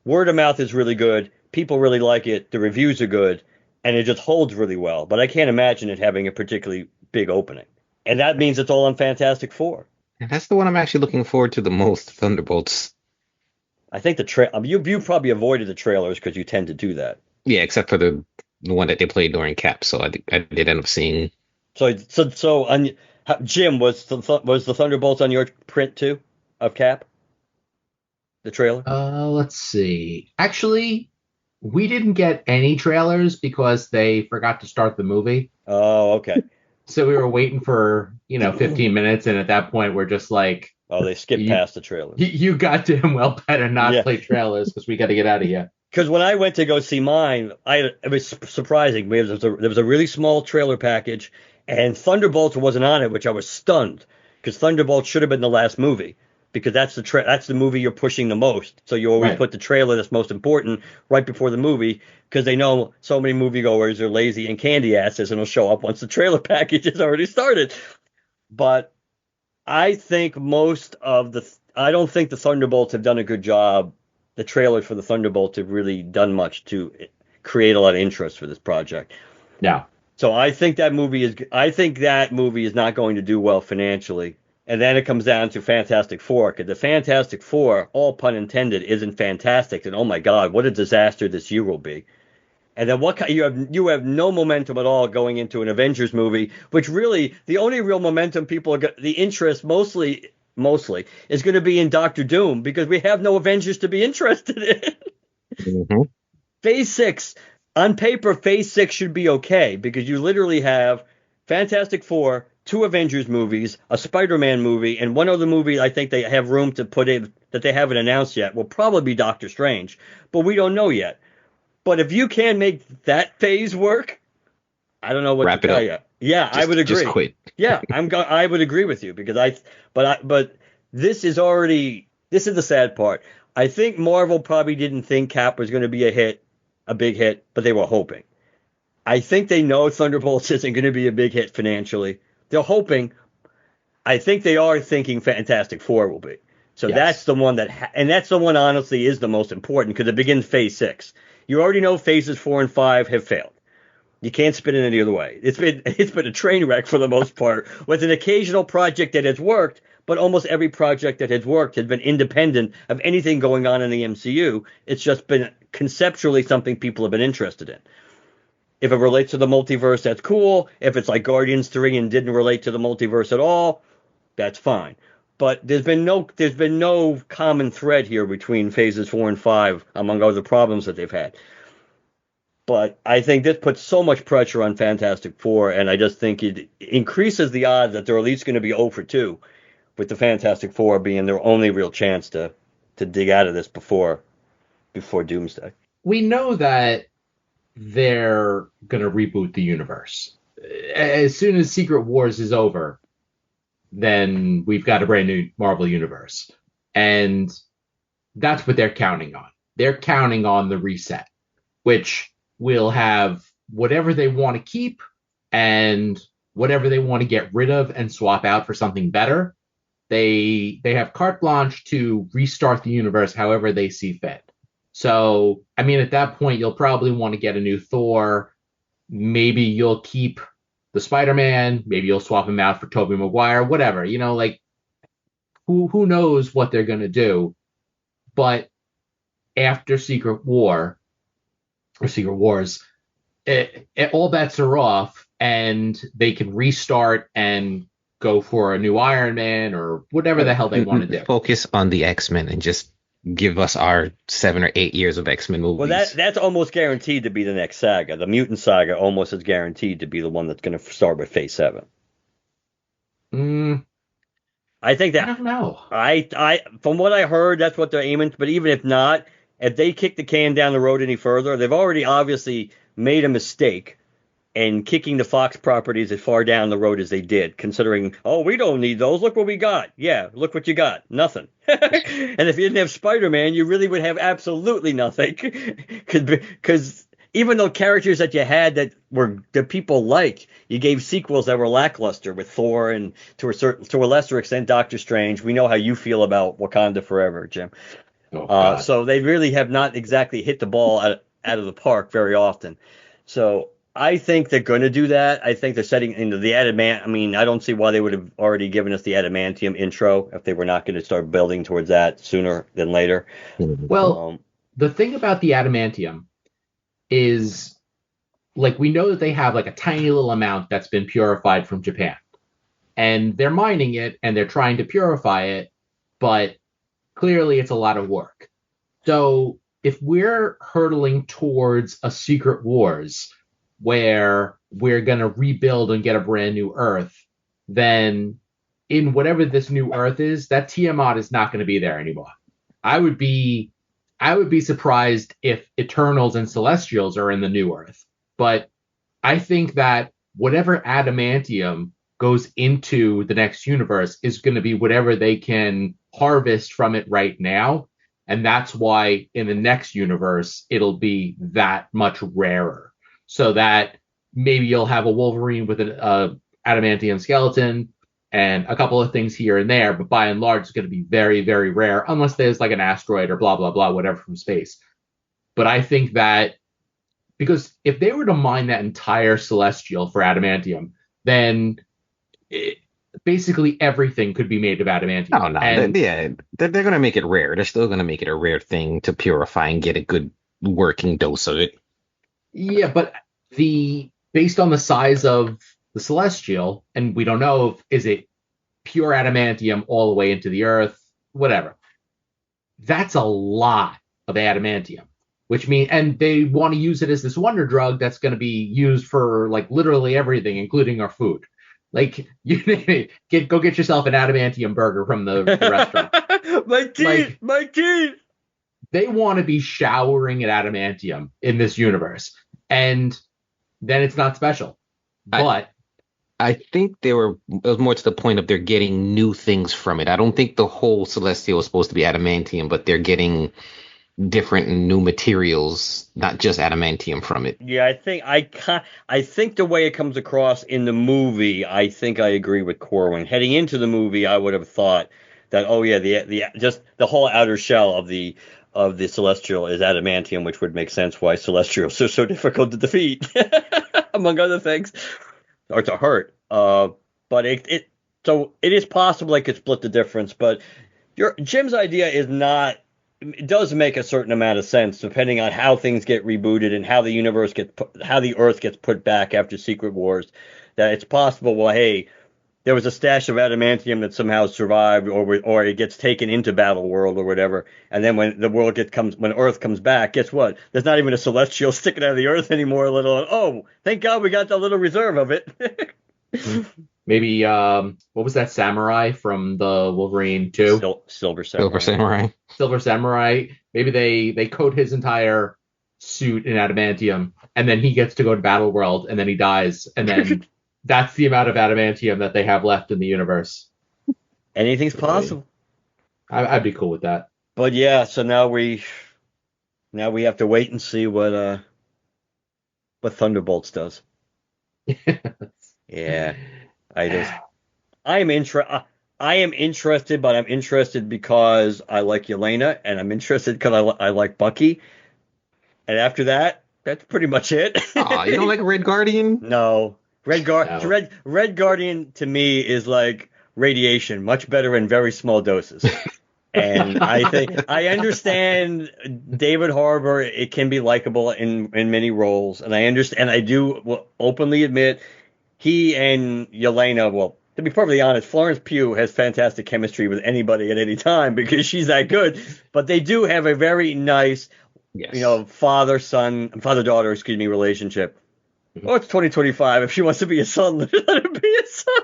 word of mouth is really good, people really like it, the reviews are good, and it just holds really well. But I can't imagine it having a particularly big opening. And that means it's all on Fantastic Four. And that's the one I'm actually looking forward to the most, Thunderbolts. I think you probably avoided the trailers because you tend to do that. Yeah, except for the one that they played during Cap. So I did end up seeing. So on Jim, was the Thunderbolts on your print too of Cap, the trailer? Let's see. Actually, we didn't get any trailers because they forgot to start the movie. Oh, okay. So we were waiting for, 15 minutes, and at that point we're just like, Oh, they skipped you, past the trailers. you goddamn well better not Yeah. play trailers because we got to get out of here. Because when I went to go see mine, it was surprising. There was a really small trailer package, and Thunderbolts wasn't on it, which I was stunned. Because Thunderbolts should have been the last movie, because that's the movie you're pushing the most. So you always Right. put the trailer that's most important right before the movie, because they know so many moviegoers are lazy and candy asses, and will show up once the trailer package has already started. But I think I don't think the Thunderbolts have done a good job. The trailers for the Thunderbolts have really done much to create a lot of interest for this project. Yeah. So I think that movie is not going to do well financially. And then it comes down to Fantastic Four, because the Fantastic Four, all pun intended, isn't fantastic. And oh my God, what a disaster this year will be. And then you have no momentum at all going into an Avengers movie, which really the only real momentum the interest mostly is going to be in Doctor Doom, because we have no Avengers to be interested in. Mm-hmm. Phase 6, on paper, Phase 6 should be okay, because you literally have Fantastic Four, 2 Avengers movies, a Spider-Man movie, and one other movie I think they have room to put in that they haven't announced yet will probably be Doctor Strange, but we don't know yet. But if you can make that phase work, I don't know what Wrap to it tell up. you. Yeah, I would agree. Just quit. Yeah, I would agree with you, because but this is the sad part. I think Marvel probably didn't think Cap was going to be a big hit, but they were hoping. I think they know Thunderbolts isn't going to be a big hit financially. They're hoping. I think they are thinking Fantastic Four will be. So Yes. that's the one and that's the one honestly is the most important, because it begins Phase 6. You already know Phases 4 and 5 have failed. You can't spin it any other way. It's been a train wreck for the most part, with an occasional project that has worked, but almost every project that has worked has been independent of anything going on in the MCU. It's just been conceptually something people have been interested in. If it relates to the multiverse, that's cool. If it's like Guardians 3 and didn't relate to the multiverse at all, that's fine. But there's been no common thread here between Phases 4 and 5, among other problems that they've had. But I think this puts so much pressure on Fantastic Four, and I just think it increases the odds that they're at least going to be 0 for 2, with the Fantastic Four being their only real chance to dig out of this before Doomsday. We know that they're going to reboot the universe. As soon as Secret Wars is over, then we've got a brand new Marvel universe. And that's what they're counting on. They're counting on the reset, which will have whatever they want to keep and whatever they want to get rid of and swap out for something better. They have carte blanche to restart the universe however they see fit. So, I mean, at that point, you'll probably want to get a new Thor. Maybe you'll keep the Spider-Man. Maybe you'll swap him out for Tobey Maguire, whatever. Like, who knows what they're going to do. But after Secret Wars, all bets are off, and they can restart and go for a new Iron Man or whatever the hell they want to do. Focus on the X-Men and just give us our 7 or 8 years of X-Men movies. Well, that's almost guaranteed to be the next saga. The Mutant Saga almost is guaranteed to be the one that's going to start with Phase 7. I think that I don't know. I from what I heard, that's what they're aiming. But even if not, if they kick the can down the road any further, they've already obviously made a mistake in kicking the Fox properties as far down the road as they did, considering, oh, we don't need those. Look what we got. Yeah, look what you got. Nothing. And if you didn't have Spider-Man, you really would have absolutely nothing. Because even though characters that you had that people liked, you gave sequels that were lackluster with Thor and to a lesser extent Doctor Strange. We know how you feel about Wakanda Forever, Jim. So they really have not exactly hit the ball out of the park very often. So I think they're going to do that. I think they're setting into the adamant. I mean, I don't see why they would have already given us the adamantium intro if they were not going to start building towards that sooner than later. Well, Um, the thing about the adamantium is, like, we know that they have like a tiny little amount that's been purified from Japan, and they're mining it and they're trying to purify it, but clearly it's a lot of work. So if we're hurtling towards a Secret Wars where we're going to rebuild and get a brand new Earth, then in whatever this new Earth is, that Tiamat is not going to be there anymore. I would be surprised if Eternals and Celestials are in the new Earth, but I think that whatever adamantium goes into the next universe is going to be whatever they can harvest from it right now. And that's why in the next universe, it'll be that much rarer. So that maybe you'll have a Wolverine with an adamantium skeleton and a couple of things here and there. But by and large, it's going to be very, very rare, unless there's like an asteroid or blah, blah, blah, whatever from space. But I think that because if they were to mine that entire celestial for adamantium, then basically everything could be made of adamantium. Oh no, And they're going to make it rare. They're still going to make it a rare thing to purify and get a good working dose of it. yeah, but based on the size of the celestial, and we don't know if is it pure adamantium all the way into the earth, whatever. That's a lot of adamantium, which means, and they want to use it as this wonder drug that's going to be used for like literally everything, including our food. Like, go get yourself an adamantium burger from the restaurant. my teeth. They want to be showering at adamantium in this universe, and then it's not special. But I think it was more to the point of they're getting new things from it. I don't think the whole Celestial is supposed to be adamantium, but they're getting different and new materials, not just adamantium from it. Yeah, I think the way it comes across in the movie, I think I agree with Corwin. Heading into the movie, I would have thought that, oh yeah, the just the whole outer shell of the Celestial is adamantium, which would make sense why Celestials are so difficult to defeat, among other things, or to hurt. But so it is possible they could split the difference. But Jim's idea is not. It does make a certain amount of sense depending on how things get rebooted and how the how the Earth gets put back after Secret Wars. That it's possible. Well, hey, there was a stash of adamantium that somehow survived, or it gets taken into Battle World or whatever. And then when when Earth comes back, guess what? There's not even a celestial sticking out of the Earth anymore. Oh, thank God we got that little reserve of it. Maybe what was that samurai from the Wolverine 2? Silver Samurai. Silver Samurai. Maybe they coat his entire suit in adamantium, and then he gets to go to Battle World, and then he dies, and then that's the amount of adamantium that they have left in the universe. Anything's possible. I'd be cool with that. But yeah, so now we have to wait and see what Thunderbolts does. Yeah, I am interested, but I'm interested because I like Yelena, and I'm interested because I like Bucky. And after that, that's pretty much it. Aw, you don't like Red Guardian? No. Red Guardian to me is like radiation, much better in very small doses. And I think I understand David Harbour. It can be likable in many roles, and I understand. And I do openly admit he and Yelena. Well, to be perfectly honest, Florence Pugh has fantastic chemistry with anybody at any time because she's that good. But they do have a very nice, father-daughter, relationship. Oh, it's 2025. If she wants to be a son, let her be a son.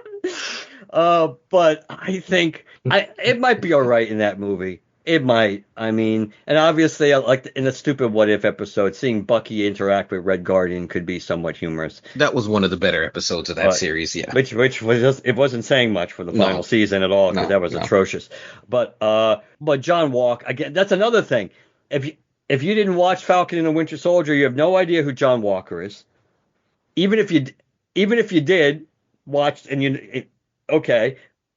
But I think it might be all right in that movie. It might. I mean, and obviously, like in the stupid What If episode, seeing Bucky interact with Red Guardian could be somewhat humorous. That was one of the better episodes of that series, yeah. Which was it wasn't saying much for the final season at all because that was atrocious. But John Walker, again, that's another thing. If you didn't watch Falcon and the Winter Soldier, you have no idea who John Walker is. Even if you did watch and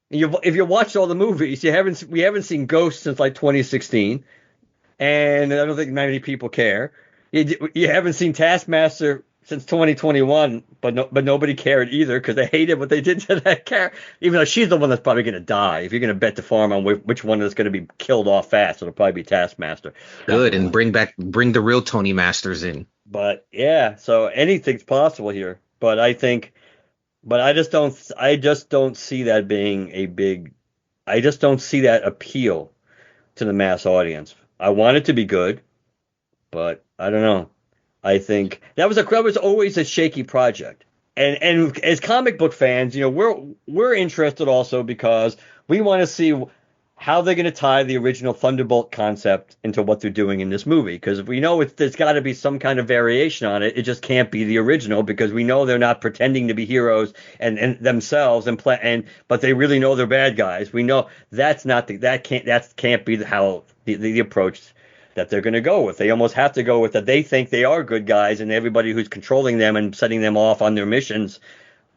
if you watched all the movies, we haven't seen Ghost since like 2016, and I don't think many people care. You haven't seen Taskmaster since 2021, but nobody cared either because they hated what they did to that character. Even though she's the one that's probably going to die. If you're going to bet the farm on which one is going to be killed off fast, it'll probably be Taskmaster. Good, and bring the real Tony Masters in. But yeah, so anything's possible here. But I just don't see that being a big. I just don't see that appeal to the mass audience. I want it to be good, but I don't know. I think that was always a shaky project. And as comic book fans, we're interested also because we want to see how they're going to tie the original Thunderbolt concept into what they're doing in this movie. Because we know there's got to be some kind of variation on it. It just can't be the original because we know they're not pretending to be heroes and themselves but they really know they're bad guys. We know that can't be how the approach that they're going to go with. They almost have to go with that they think they are good guys, and everybody who's controlling them and setting them off on their missions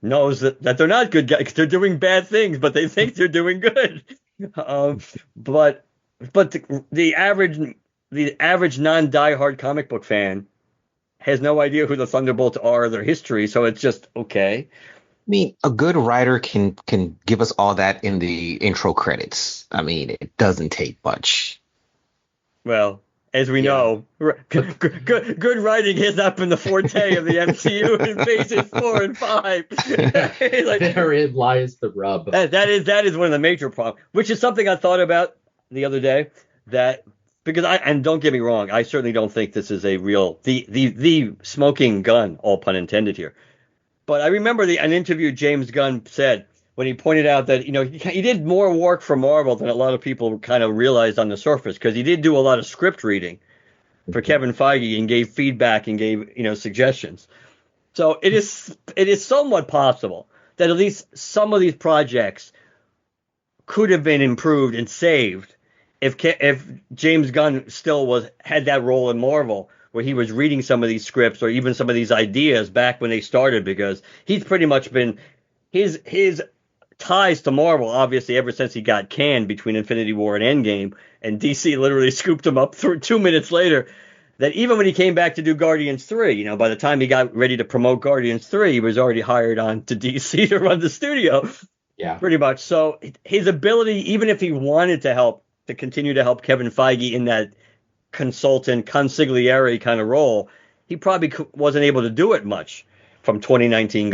knows that they're not good guys. They're doing bad things, but they think they're doing good. But the average non-diehard comic book fan has no idea who the Thunderbolts are or their history, so it's just okay. I mean, a good writer can give us all that in the intro credits. I mean, it doesn't take much. Well, as we know, good writing has not been the forte of the MCU in phases 4 and 5. Therein lies the rub. That is one of the major problems, which is something I thought about the other day. And don't get me wrong, I certainly don't think this is a real the smoking gun, all pun intended here. But I remember an interview James Gunn said when he pointed out that he did more work for Marvel than a lot of people kind of realized on the surface, because he did do a lot of script reading for Kevin Feige and gave feedback and gave suggestions. So it is somewhat possible that at least some of these projects could have been improved and saved if James Gunn still had that role in Marvel, where he was reading some of these scripts or even some of these ideas back when they started, because he's pretty much been his ties to Marvel, obviously, ever since he got canned between Infinity War and Endgame, and DC literally scooped him up 2 minutes later, that even when he came back to do Guardians 3, by the time he got ready to promote Guardians 3, he was already hired on to DC to run the studio. Yeah. Pretty much. So his ability, even if he wanted to continue to help Kevin Feige in that consultant, consigliere kind of role, he probably wasn't able to do it much from 2018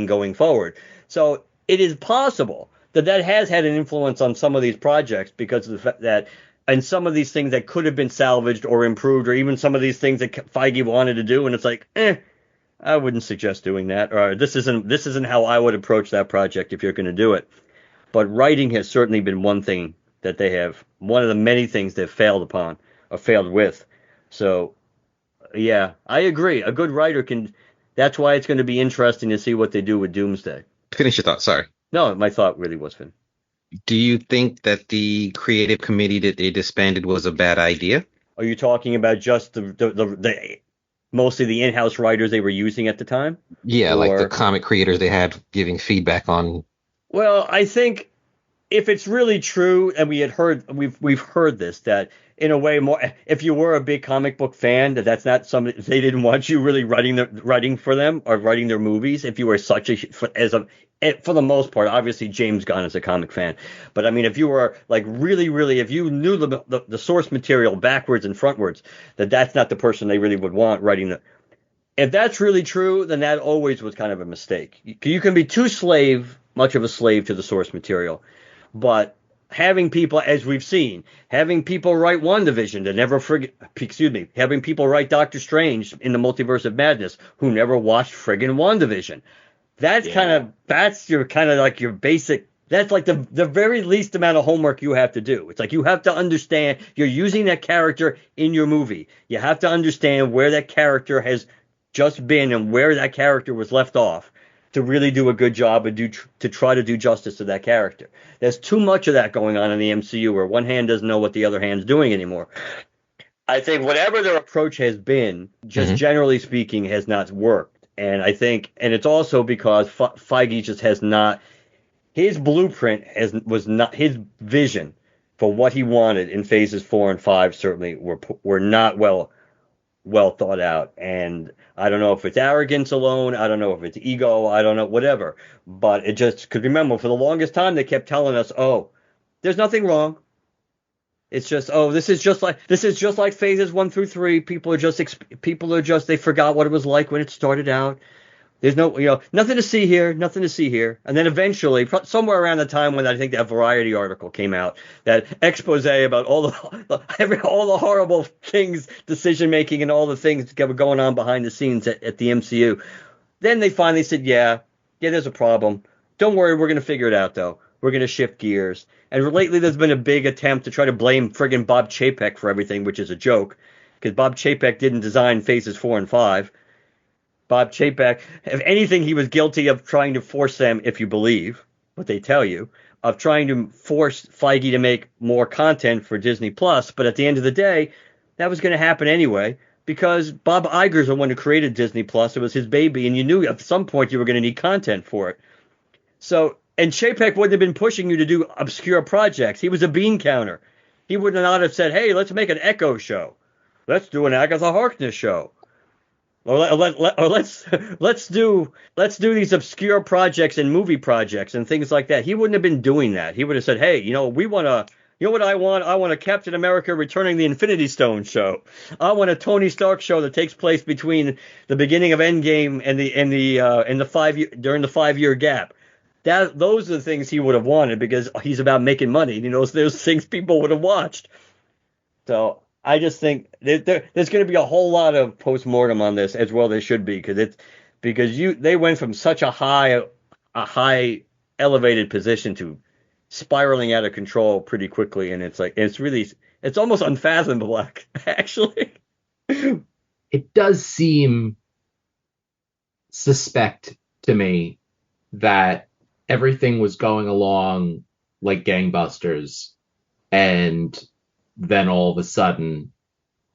going forward. So it is possible that has had an influence on some of these projects, because of the fact that, and some of these things that could have been salvaged or improved, or even some of these things that Feige wanted to do, and it's like, I wouldn't suggest doing that, or this isn't how I would approach that project if you're going to do it. But writing has certainly been one thing that one of the many things they've failed upon or failed with. So, yeah, I agree. A good writer that's why it's going to be interesting to see what they do with Doomsday. Finish your thought. Sorry. No, my thought really was finished. Do you think that the creative committee that they disbanded was a bad idea? Are you talking about just the mostly the in-house writers they were using at the time? Yeah, like the comic creators they had giving feedback on. Well, I think if it's really true, and we've heard this, that in a way, more if you were a big comic book fan, that's not something they didn't want you really writing for them or writing their movies. If you were for the most part, obviously James Gunn is a comic fan, but I mean, if you were like really, if you knew the source material backwards and frontwards, that's not the person they really would want writing the. If that's really true, then that always was kind of a mistake. You can be too much of a slave to the source material, but having people, as we've seen, having people write WandaVision to never forget, having people write Doctor Strange in the Multiverse of Madness who never watched friggin' WandaVision. That's your basic, that's like the very least amount of homework you have to do. It's like you have to understand you're using that character in your movie. You have to understand where that character has just been and where that character was left off to really do a good job and to try to do justice to that character. There's too much of that going on in the MCU where one hand doesn't know what the other hand's doing anymore. I think whatever their approach has been, just generally speaking, has not worked. And I think, and it's also because Feige just has not, his blueprint was not, his vision for what he wanted in phases 4 and 5 certainly were not well well thought out. And I don't know if it's arrogance alone, I don't know if it's ego, I don't know, whatever. But it just, because remember, for the longest time, they kept telling us, oh, there's nothing wrong. It's just, oh, this is just like phases 1 through 3. People are just, they forgot what it was like when it started out. There's no, nothing to see here, nothing to see here. And then eventually, somewhere around the time when I think that Variety article came out, that expose about all the horrible things, decision making, and all the things that were going on behind the scenes at the MCU, then they finally said, yeah, there's a problem. Don't worry, we're going to figure it out, though. We're going to shift gears. And lately, there's been a big attempt to try to blame friggin' Bob Chapek for everything, which is a joke, because Bob Chapek didn't design Phases 4 and 5. Bob Chapek, if anything, he was guilty of trying to force them, if you believe what they tell you, of trying to force Feige to make more content for Disney Plus. But at the end of the day, that was going to happen anyway, because Bob Iger's the one who created Disney Plus. It was his baby, and you knew at some point you were going to need content for it. So, and Chapek wouldn't have been pushing you to do obscure projects. He was a bean counter. He would not have said, hey, let's make an Echo show. Let's do an Agatha Harkness show. Or let's do these obscure projects and movie projects and things like that. He wouldn't have been doing that. He would have said, "Hey, we want to. You know what I want? I want a Captain America Returning the Infinity Stone show. I want a Tony Stark show that takes place between the beginning of Endgame and the 5 year during the 5 year gap." Those are the things he would have wanted, because he's about making money. Those things people would have watched. So I just think there's going to be a whole lot of postmortem on this, as well there should be, because they went from such a high elevated position to spiraling out of control pretty quickly, and it's almost unfathomable actually. It does seem suspect to me that everything was going along like gangbusters, and then all of a sudden,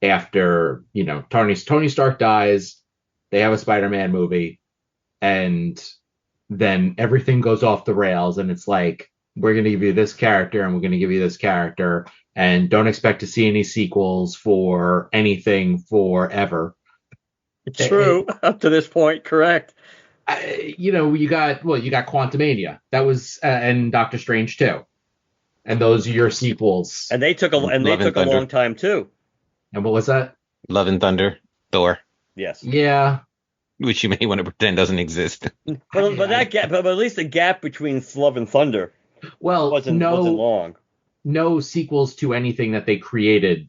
after Tony Stark dies, they have a Spider-Man movie, and then everything goes off the rails, and it's like, we're going to give you this character, and we're going to give you this character, and don't expect to see any sequels for anything forever. True, up to this point, correct. You got Quantumania, that was and Doctor Strange 2. And those are your sequels. And they took a long time too. And what was that? Love and Thunder, Thor. Yes. Yeah. Which you may want to pretend doesn't exist. But at least the gap between Love and Thunder wasn't long. No sequels to anything that they created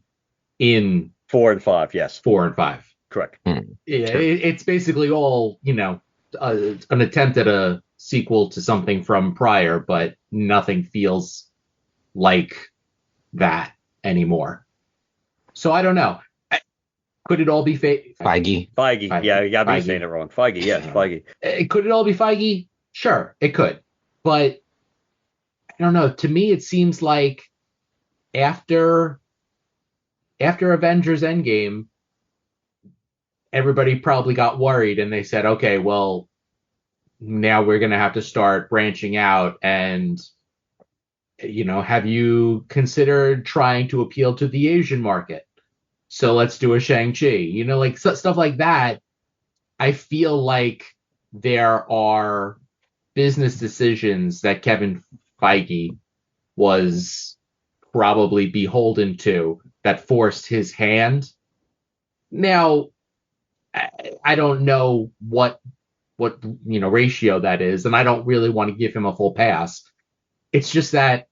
in 4 and 5. Yes. 4 and 5. Correct. Yeah, it's basically all an attempt at a sequel to something from prior, but nothing feels like that anymore. So I don't know. Could it all be Feige? Feige. Yeah, you gotta be saying it wrong. Feige, yes, Feige. Could it all be Feige? Sure, it could. But I don't know. To me, it seems like after Avengers Endgame, everybody probably got worried, and they said, okay, well, now we're going to have to start branching out, and have you considered trying to appeal to the Asian market? So let's do a Shang-Chi. Stuff like that. I feel like there are business decisions that Kevin Feige was probably beholden to that forced his hand. Now, I don't know what ratio that is, and I don't really want to give him a full pass. It's just that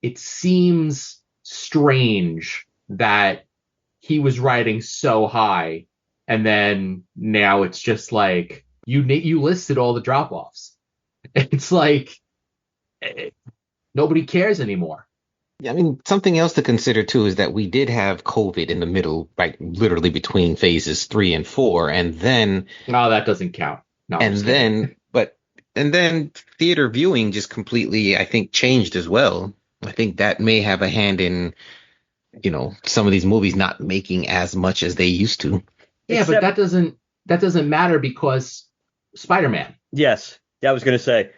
it seems strange that he was riding so high, and then now it's just like you listed all the drop-offs. It's like nobody cares anymore. Yeah, I mean, something else to consider too is that we did have COVID in the middle, like literally between phases 3 and 4, and then that doesn't count. No, and then theater viewing just completely, I think, changed as well. I think that may have a hand in, some of these movies not making as much as they used to. Yeah, but that doesn't matter, because Spider-Man. Yes, I was going to say,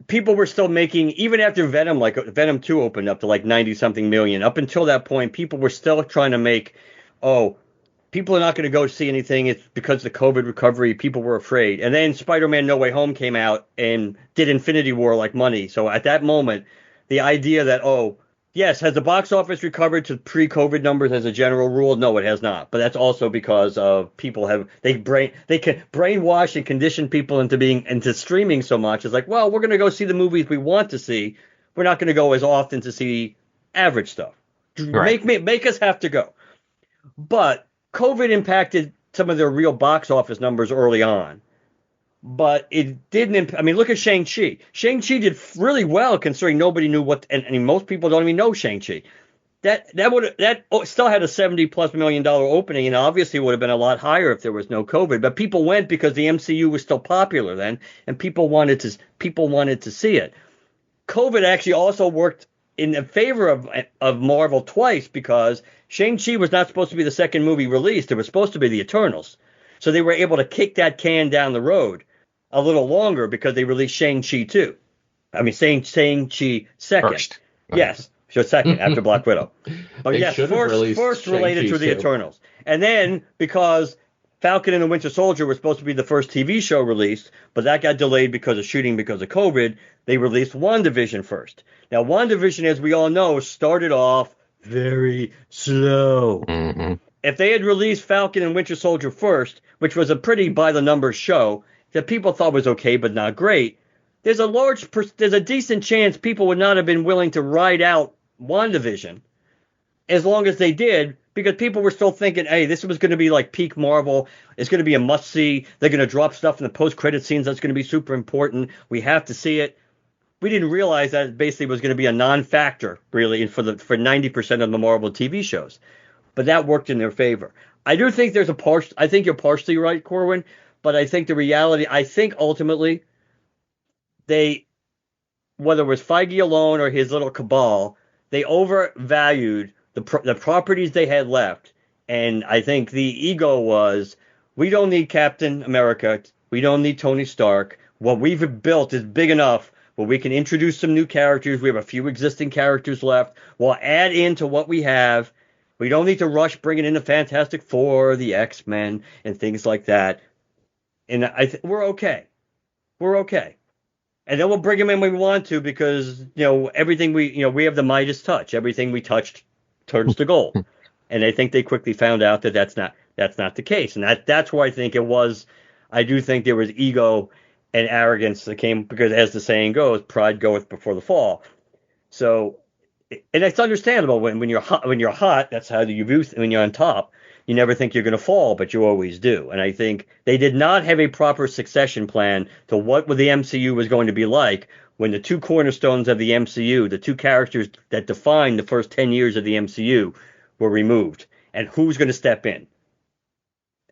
people were still making, even after Venom, like Venom 2 opened up to like 90 something million. Up until that point, people were still trying to make, people are not going to go see anything. It's because the COVID recovery, people were afraid. And then Spider-Man No Way Home came out and did Infinity War like money. So at that moment, the idea that, oh, yes, has the box office recovered to pre-COVID numbers as a general rule? No, it has not. But that's also because of people they can brainwash and condition people into streaming so much. It's like, well, we're going to go see the movies we want to see. We're not going to go as often to see average stuff. Right. Make us have to go. But COVID impacted some of their real box office numbers early on. But it didn't. I mean, look at Shang-Chi. Shang-Chi did really well considering nobody knew what, and most people don't even know Shang-Chi. That still had a $70+ million opening, and obviously would have been a lot higher if there was no COVID. But people went because the MCU was still popular then, and people wanted to see it. COVID actually also worked in favor of Marvel twice because Shang-Chi was not supposed to be the second movie released. It was supposed to be the Eternals. So they were able to kick that can down the road a little longer because they released Shang-Chi 2. I mean, Shang-Chi second. First. Yes. So second, after Black Widow. But They yes, should have released first related Shang-Chi to the too. Eternals. And then, because Falcon and the Winter Soldier was supposed to be the first TV show released, but that got delayed because of shooting because of COVID, they released WandaVision first. Now, WandaVision, as we all know, started off very slow. Mm-hmm. If they had released Falcon and Winter Soldier first, which was a pretty by-the-numbers show that people thought was okay but not great, there's a decent chance people would not have been willing to ride out WandaVision as long as they did, because people were still thinking, hey, this was going to be like peak Marvel. It's going to be a must-see. They're going to drop stuff in the post-credit scenes that's going to be super important. We have to see it. We didn't realize that it basically was going to be a non-factor, really, for 90% of the Marvel TV shows. But that worked in their favor. I do think I think you're partially right, Corwin, but I think the reality, I think ultimately whether it was Feige alone or his little cabal, they overvalued the properties they had left. And I think the ego was, we don't need Captain America. We don't need Tony Stark. What we've built is big enough where we can introduce some new characters. We have a few existing characters left. We'll add into what we have. We don't need to rush bringing in the Fantastic Four, the X-Men, and things like that. And we're okay. We're okay. And then we'll bring them in when we want to because, everything we have the Midas touch. Everything we touched turns to gold. And I think they quickly found out that that's not the case. And that's where I think it was. I do think there was ego and arrogance that came because, as the saying goes, pride goeth before the fall. So, and it's understandable when you're hot, that's how you view when you're on top. You never think you're going to fall, but you always do. And I think they did not have a proper succession plan to what the MCU was going to be like when the two cornerstones of the MCU, the two characters that defined the first 10 years of the MCU, were removed. And who's going to step in?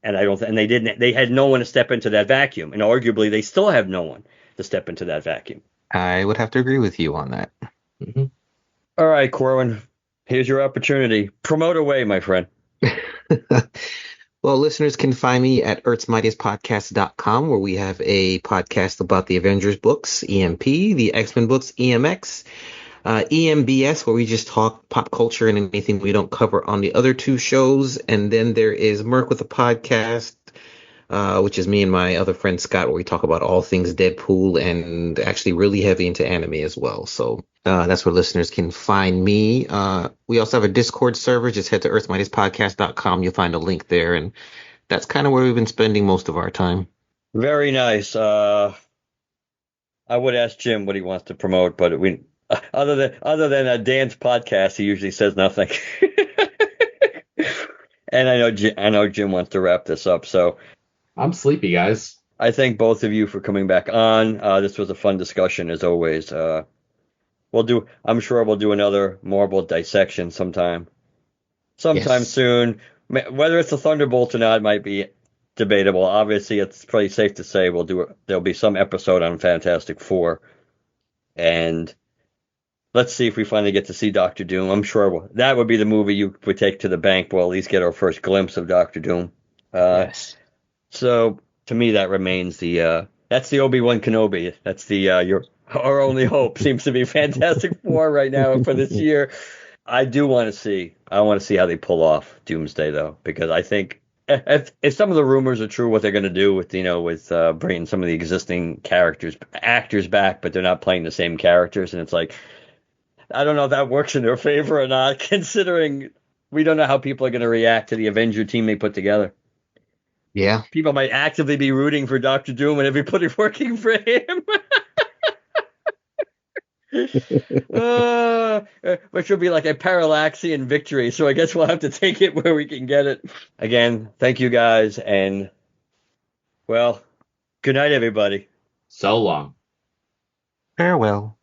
And they had no one to step into that vacuum. And arguably, they still have no one to step into that vacuum. I would have to agree with you on that. Mm-hmm. All right, Corwin, here's your opportunity. Promote away, my friend. Well, listeners can find me at earthsmightiestpodcast.com, where we have a podcast about the Avengers books, EMP, the X-Men books, EMX, EMBS, where we just talk pop culture and anything we don't cover on the other two shows. And then there is Merc with a podcast, which is me and my other friend Scott, where we talk about all things Deadpool and actually really heavy into anime as well. So that's where listeners can find me. We also have a Discord server. Just head to earthsmightiestpodcast.com. You'll find a link there. And that's kind of where we've been spending most of our time. Very nice. I would ask Jim what he wants to promote, but other than a dance podcast, he usually says nothing. And I know Jim wants to wrap this up, so I'm sleepy, guys. I thank both of you for coming back on. This was a fun discussion as always. I'm sure we'll do another Marvel dissection sometime Yes. soon. Whether it's a Thunderbolt or not might be debatable. Obviously, it's pretty safe to say there'll be some episode on Fantastic Four, and let's see if we finally get to see Doctor Doom. I'm sure that would be the movie you would take to the bank. We'll at least get our first glimpse of Doctor Doom. Yes. So to me, that remains that's the Obi-Wan Kenobi. That's our only hope seems to be Fantastic Four right now for this year. I want to see how they pull off Doomsday though, because I think if some of the rumors are true, what they're going to do with bringing some of the existing actors back, but they're not playing the same characters, and it's like, I don't know if that works in their favor or not, considering we don't know how people are going to react to the Avenger team they put together. Yeah. People might actively be rooting for Doctor Doom and everybody working for him. Which will be like a parallaxian victory, so I guess we'll have to take it where we can get it. Again, thank you guys, and, well, good night, everybody. So long. Farewell.